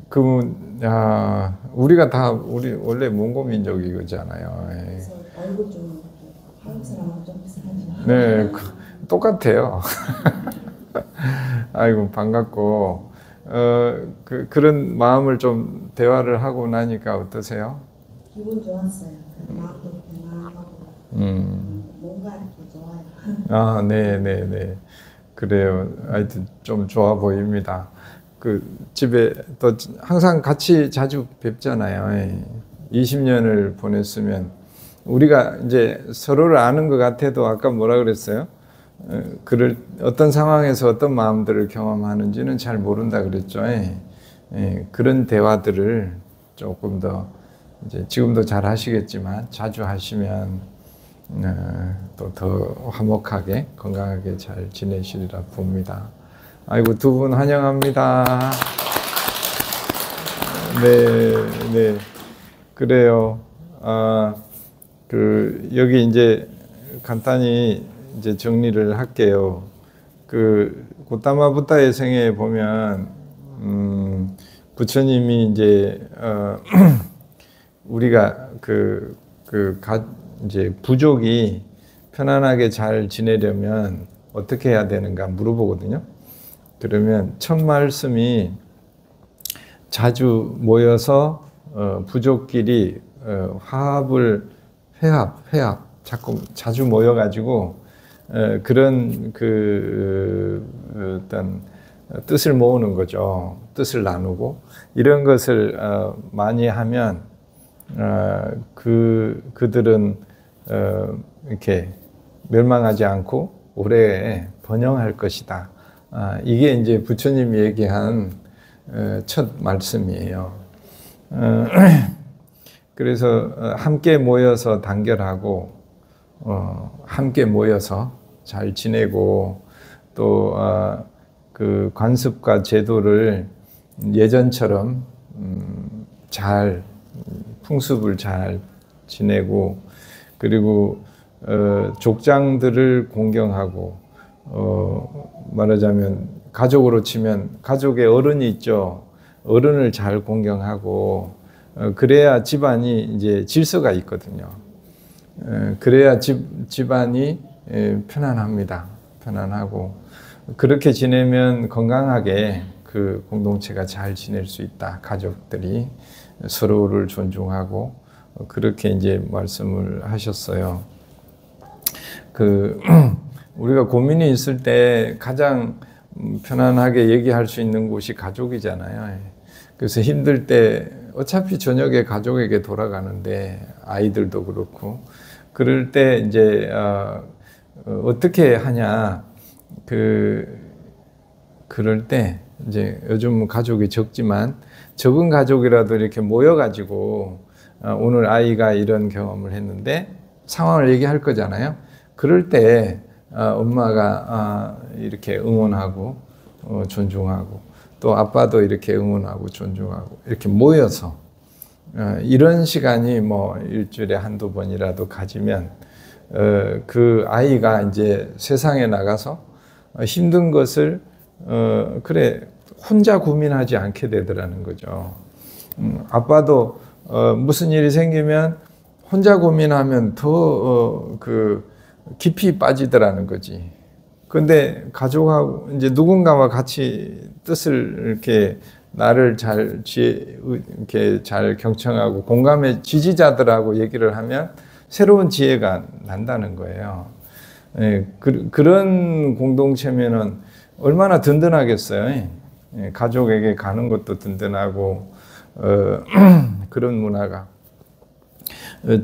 그럼 야, 우리가 다 우리 원래 몽고 민족이잖아요. 예. 그래서 얼굴 좀 이렇게 한국 사람하고 좀 비슷하죠. 네, 똑같아요. 아이고 반갑고 그런 마음을 좀 대화를 하고 나니까 어떠세요? 기분 좋았어요. 마음도 편안하고 뭔가 이렇게 좋아요. 아, 네, 네, 네. 그래요. 하여튼 좀 좋아 보입니다. 그 집에 또 항상 같이 자주 뵙잖아요. 20년을 보냈으면 우리가 이제 서로를 아는 것 같아도 아까 뭐라 그랬어요? 그를 어떤 상황에서 어떤 마음들을 경험하는지는 잘 모른다 그랬죠. 그런 대화들을 조금 더 이제 지금도 잘 하시겠지만 자주 하시면 또 더 화목하게 건강하게 잘 지내시리라 봅니다. 아이고 두 분 환영합니다. 네, 네, 그래요. 여기 이제 간단히 이제 정리를 할게요. 그 고타마 부타의 생애에 보면 부처님이 이제 우리가 이제 부족이 편안하게 잘 지내려면 어떻게 해야 되는가 물어보거든요. 그러면 첫 말씀이 자주 모여서 부족끼리 화합을 자꾸 자주 모여가지고 그런 어떤 뜻을 모으는 거죠. 뜻을 나누고 이런 것을 많이 하면 그들은 이렇게 멸망하지 않고 오래 번영할 것이다. 이게 이제 부처님이 얘기한 첫 말씀이에요. 그래서 함께 모여서 단결하고 함께 모여서 잘 지내고 또 그 관습과 제도를 예전처럼 잘 풍습을 잘 지내고 그리고 족장들을 공경하고 말하자면 가족으로 치면 가족의 어른이 있죠. 어른을 잘 공경하고 그래야 집안이 이제 질서가 있거든요. 그래야 집안이 편안합니다. 편안하고 그렇게 지내면 건강하게 그 공동체가 잘 지낼 수 있다. 가족들이 서로를 존중하고 그렇게 이제 말씀을 하셨어요. 우리가 고민이 있을 때 가장 편안하게 얘기할 수 있는 곳이 가족이잖아요. 그래서 힘들 때 어차피 저녁에 가족에게 돌아가는데 아이들도 그렇고 그럴 때 이제 어떻게 하냐 그럴 때 이제 요즘 가족이 적지만 적은 가족이라도 이렇게 모여가지고 오늘 아이가 이런 경험을 했는데 상황을 얘기할 거잖아요. 그럴 때 엄마가 이렇게 응원하고 존중하고 또 아빠도 이렇게 응원하고 존중하고 이렇게 모여서 이런 시간이 뭐 일주일에 한두 번이라도 가지면 그 아이가 이제 세상에 나가서 힘든 것을 그래 혼자 고민하지 않게 되더라는 거죠. 아빠도 무슨 일이 생기면 혼자 고민하면 더 깊이 빠지더라는 거지. 근데 가족하고 이제 누군가와 같이 뜻을 이렇게 나를 이렇게 잘 경청하고 공감의 지지자들하고 얘기를 하면 새로운 지혜가 난다는 거예요. 그런 공동체면은 얼마나 든든하겠어요. 가족에게 가는 것도 든든하고 그런 문화가.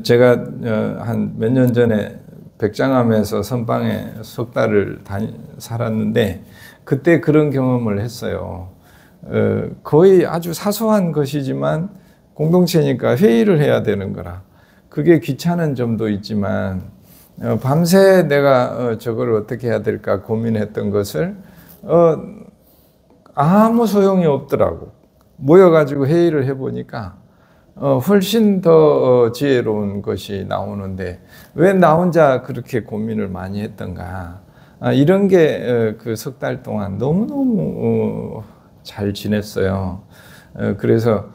제가 한 몇 년 전에 백장암에서 선방에 석 달을 살았는데 그때 그런 경험을 했어요. 거의 아주 사소한 것이지만 공동체니까 회의를 해야 되는 거라. 그게 귀찮은 점도 있지만 밤새 내가 저걸 어떻게 해야 될까 고민했던 것을 아무 소용이 없더라고. 모여가지고 회의를 해보니까 훨씬 더 지혜로운 것이 나오는데 왜 나 혼자 그렇게 고민을 많이 했던가. 이런 게 그 석 달 동안 너무너무 잘 지냈어요. 그래서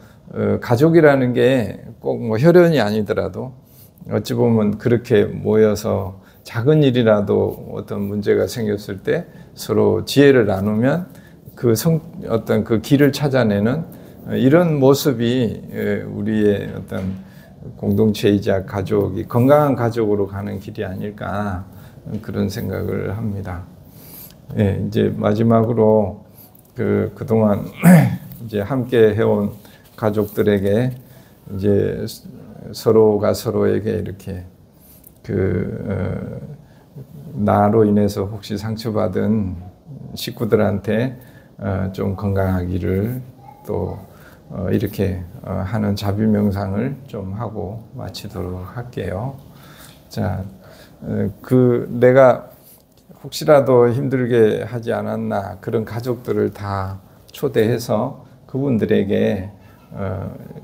가족이라는 게 꼭 뭐 혈연이 아니더라도 어찌 보면 그렇게 모여서 작은 일이라도 어떤 문제가 생겼을 때 서로 지혜를 나누면 어떤 그 길을 찾아내는 이런 모습이 우리의 어떤 공동체이자 가족이 건강한 가족으로 가는 길이 아닐까 그런 생각을 합니다. 예, 이제 마지막으로 그동안 이제 함께 해온 가족들에게 이제 서로가 서로에게 이렇게 나로 인해서 혹시 상처받은 식구들한테 좀 건강하기를 또 이렇게 하는 자비 명상을 좀 하고 마치도록 할게요. 자, 내가 혹시라도 힘들게 하지 않았나 그런 가족들을 다 초대해서 그분들에게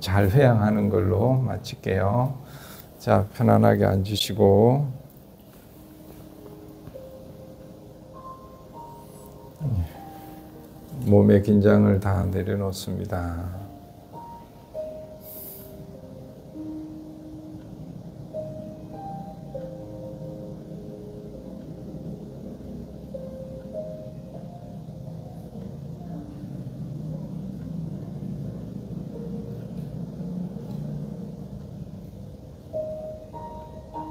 잘 회양하는 걸로 마칠게요. 자, 편안하게 앉으시고 몸의 긴장을 다 내려놓습니다.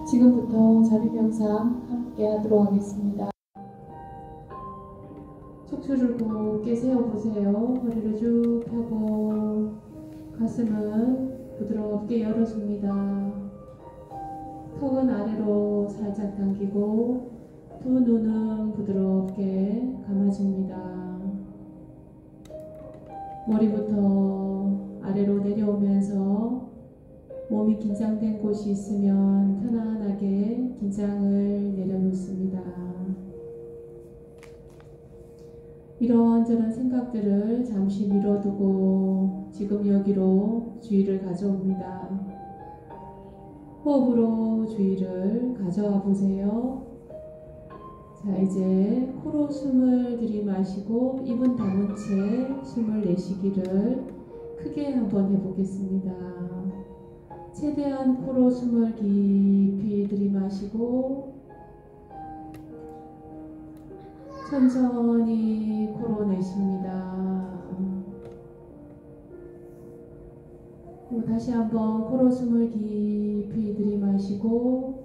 지금부터 자비명상 함께 하도록 하겠습니다. 척추를 곧게 세워보세요. 허리를 쭉 펴고 가슴은 부드럽게 열어줍니다. 턱은 아래로 살짝 당기고 두 눈은 부드럽게 감아줍니다. 머리부터 아래로 내려오면서 몸이 긴장된 곳이 있으면 편안하게 긴장을 내려놓습니다. 이런저런 생각들을 잠시 미뤄두고 지금 여기로 주의를 가져옵니다. 호흡으로 주의를 가져와 보세요. 자, 이제 코로 숨을 들이마시고 입은 다문 채 숨을 내쉬기를 크게 한번 해보겠습니다. 최대한 코로 숨을 깊이 들이마시고 천천히 코로 내쉽니다. 다시 한번 코로 숨을 깊이 들이마시고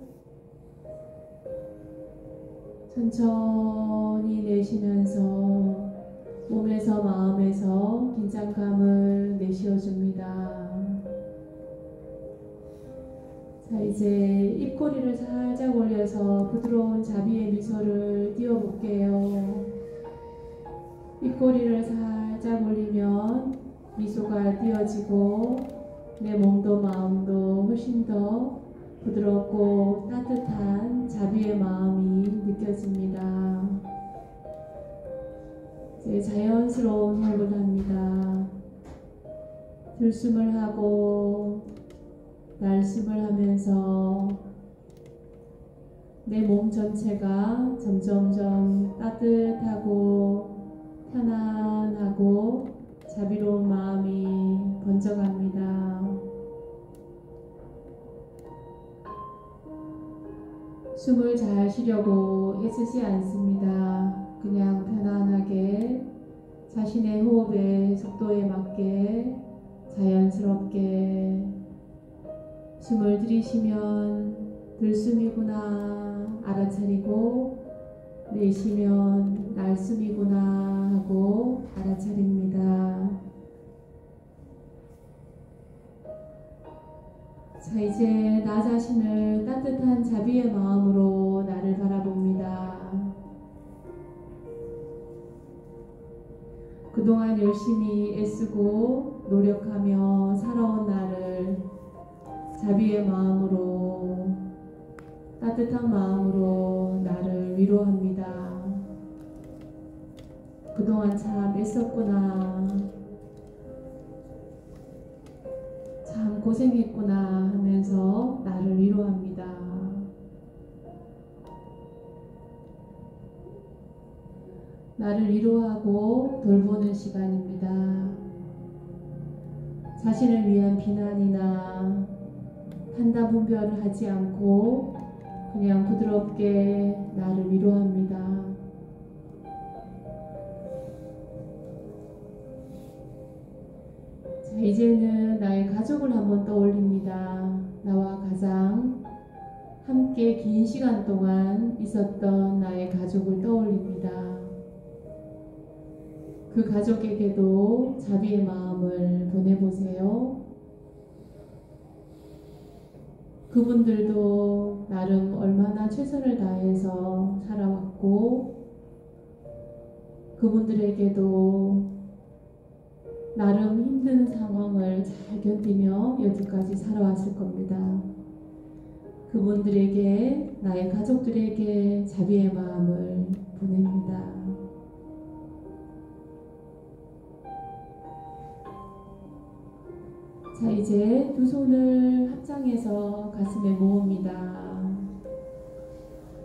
천천히 내쉬면서 몸에서 마음에서 긴장감을 내쉬어줍니다. 자, 이제 입꼬리를 살짝 올려서 부드러운 자비의 미소를 띄워볼게요. 입꼬리를 살짝 올리면 미소가 띄어지고 내 몸도 마음도 훨씬 더 부드럽고 따뜻한 자비의 마음이 느껴집니다. 이제 자연스러운 호흡을 합니다. 들숨을 하고 날숨을 하면서 내 몸 전체가 점점점 따뜻하고 편안하고 자비로운 마음이 번져갑니다. 숨을 잘 쉬려고 애쓰지 않습니다. 그냥 편안하게 자신의 호흡의 속도에 맞게 자연스럽게 숨을 들이쉬면 들숨이구나 알아차리고 내쉬면 날숨이구나 하고 알아차립니다. 자, 이제 나 자신을 따뜻한 자비의 마음으로 나를 바라봅니다. 그동안 열심히 애쓰고 노력하며 살아온 나를 자비의 마음으로 따뜻한 마음으로 나를 위로합니다. 그동안 참 애썼구나, 참 고생했구나 하면서 나를 위로합니다. 나를 위로하고 돌보는 시간입니다. 자신을 위한 비난이나 판단 분별을 하지 않고 그냥 부드럽게 나를 위로합니다. 자, 이제는 나의 가족을 한번 떠올립니다. 나와 가장 함께 긴 시간 동안 있었던 나의 가족을 떠올립니다. 그 가족에게도 자비의 마음을 보내보세요. 그분들도 나름 얼마나 최선을 다해서 살아왔고, 그분들에게도 나름 힘든 상황을 잘 견디며 여기까지 살아왔을 겁니다. 그분들에게, 나의 가족들에게 자비의 마음을 보냅니다. 자, 이제 두 손을 합장해서 가슴에 모읍니다.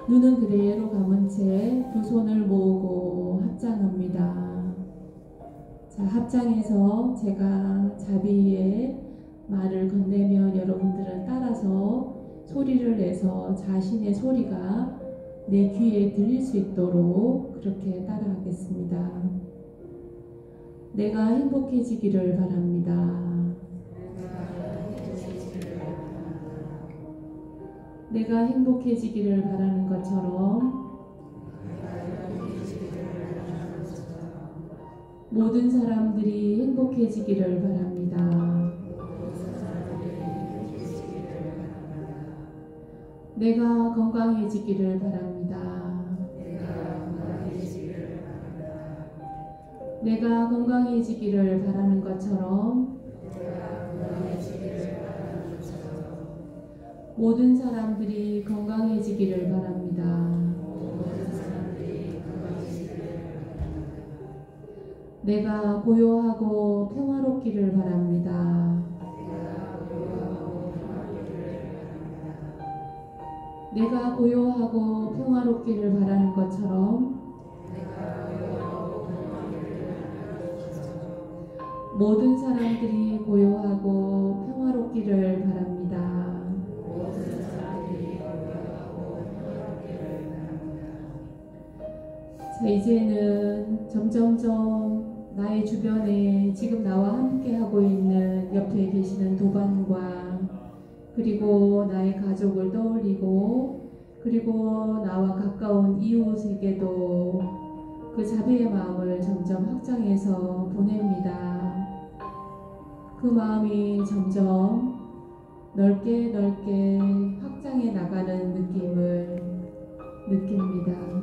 눈은 그대로 감은 채 두 손을 모으고 합장합니다. 자, 합장해서 제가 자비의 말을 건네면 여러분들은 따라서 소리를 내서 자신의 소리가 내 귀에 들릴 수 있도록 그렇게 따라하겠습니다. 내가 행복해지기를 바랍니다. 내가 행복해지기를 바라는 것처럼 모든 사람들이 행복해지기를 바랍니다. 내가 건강해지기를 바랍니다. 내가 건강해지기를 바라는 것처럼 모든 사람들이 건강해지기를 바랍니다. 내가 고요하고 평화롭기를 바랍니다. 내가 고요하고 평화롭기를 바라는 것처럼 모든 사람들이 고요하고 평화롭기를 바랍니다. 자, 이제는 점점점 나의 주변에 지금 나와 함께 하고 있는 옆에 계시는 도반과 그리고 나의 가족을 떠올리고 그리고 나와 가까운 이웃에게도 그 자비의 마음을 점점 확장해서 보냅니다. 그 마음이 점점 넓게 넓게 확장해 나가는 느낌을 느낍니다.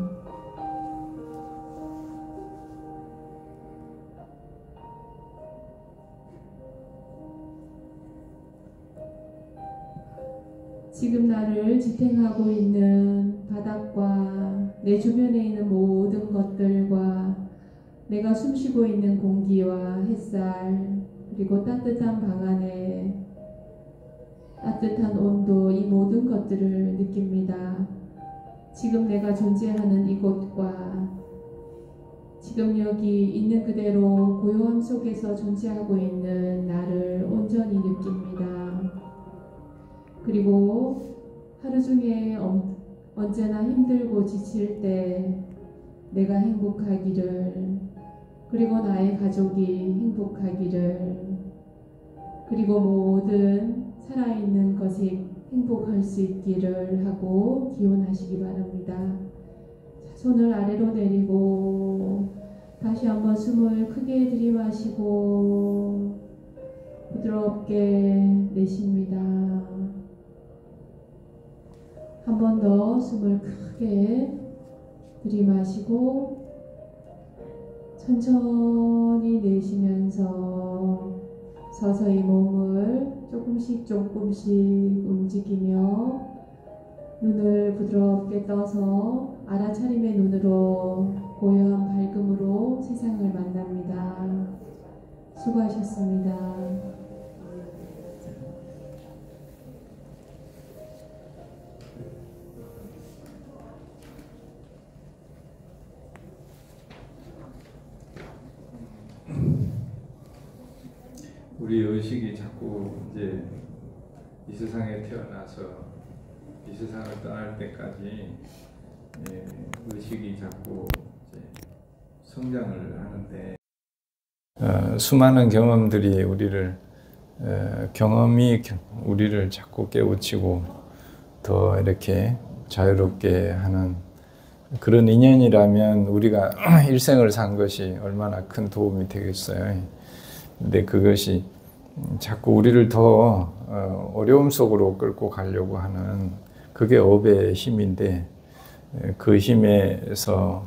지금 나를 지탱하고 있는 바닥과 내 주변에 있는 모든 것들과 내가 숨쉬고 있는 공기와 햇살 그리고 따뜻한 방 안에 따뜻한 온도 이 모든 것들을 느낍니다. 지금 내가 존재하는 이곳과 지금 여기 있는 그대로 고요함 속에서 존재하고 있는 나를 온전히 느낍니다. 그리고 하루 중에 언제나 힘들고 지칠 때 내가 행복하기를 그리고 나의 가족이 행복하기를 그리고 모든 살아있는 것이 행복할 수 있기를 하고 기원하시기 바랍니다. 자, 손을 아래로 내리고 다시 한번 숨을 크게 들이마시고 부드럽게 내쉽니다. 한 번 더 숨을 크게 들이마시고 천천히 내쉬면서 서서히 몸을 조금씩 움직이며 눈을 부드럽게 떠서 알아차림의 눈으로 고요한 밝음으로 세상을 만납니다. 수고하셨습니다. 우리 의식 의식이 자꾸 이제 이 세상에 태어나서 이 세상을 떠날 때까지 의식이 자꾸 이제 성장을 하는데 수많은 경험들이 경험이 우리를 자꾸 깨우치고 더 이렇게 자유롭게 하는 그런 인연이라면 우리가 일생을 산 것이 얼마나 큰 도움이 되겠어요. 근데 그것이 자꾸 우리를 더 어려움 속으로 끌고 가려고 하는 그게 업의 힘인데 그 힘에서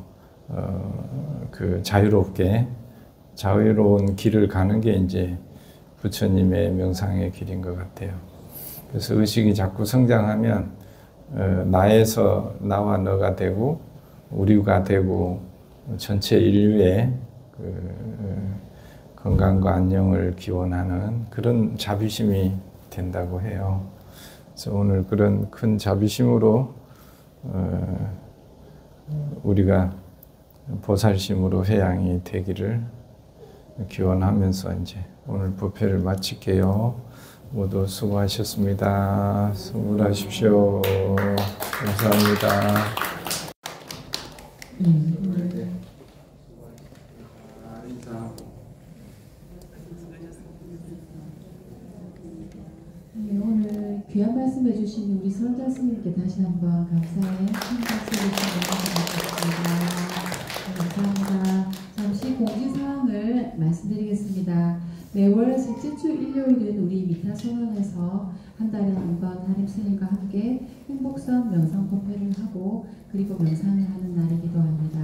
그 자유로운 길을 가는 게 이제 부처님의 명상의 길인 것 같아요. 그래서 의식이 자꾸 성장하면 나에서 나와 너가 되고 우리가 되고 전체 인류의 건강과 안녕을 기원하는 그런 자비심이 된다고 해요. 그래서 오늘 그런 큰 자비심으로 우리가 보살심으로 회양이 되기를 기원하면서 이제 오늘 법회를 마칠게요. 모두 수고하셨습니다. 수고하십시오. 감사합니다. 네, 오늘 귀한 말씀 해주신 우리 선자 스님께 다시 한번 감사의 큰 박수를 드리겠습니다. 감사합니다. 잠시 공지사항을 말씀드리겠습니다. 매월 셋째 주 일요일은 우리 미타소원에서 한 달에 한 번 담임 스님과 함께 행복선 명상 법회를 하고 그리고 명상을 하는 날이기도 합니다.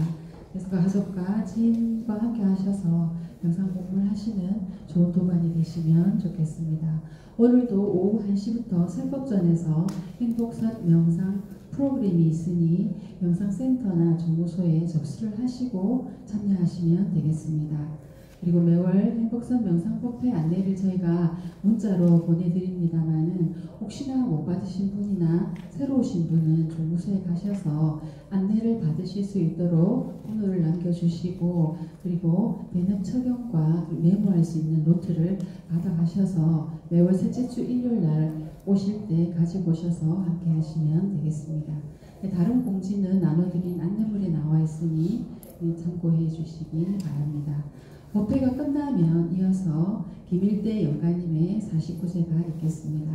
그래서 가족과 지인과 함께 하셔서 명상 공부를 하시는 좋은 도반이 되시면 좋겠습니다. 오늘도 오후 1시부터 설법전에서 행복선 명상 프로그램이 있으니 명상센터나 정보소에 접수를 하시고 참여하시면 되겠습니다. 그리고 매월 행복선 명상법회 안내를 저희가 문자로 보내드립니다만은 혹시나 못 받으신 분이나 새로 오신 분은 정보소에 가셔서 안내를 받으실 수 있도록 번호를 남겨주시고 그리고 대납 처경과 메모할 수 있는 노트를 받아가셔서 매월 셋째 주 일요일 날 오실 때 가지고 오셔서 함께 하시면 되겠습니다. 다른 공지는 나눠드린 안내물에 나와 있으니 참고해 주시기 바랍니다. 법회가 끝나면 이어서 김일대 영가님의 49제가 있겠습니다.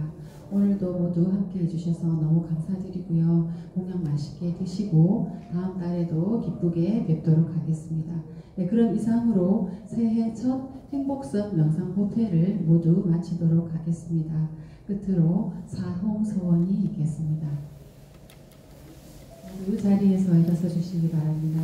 오늘도 모두 함께 해주셔서 너무 감사드리고요. 공양 맛있게 드시고 다음 달에도 기쁘게 뵙도록 하겠습니다. 네, 그럼 이상으로 새해 첫 행복선 명상 법회를 모두 마치도록 하겠습니다. 끝으로 사홍서원이 있겠습니다. 모두 자리에서 일어서 주시기 바랍니다.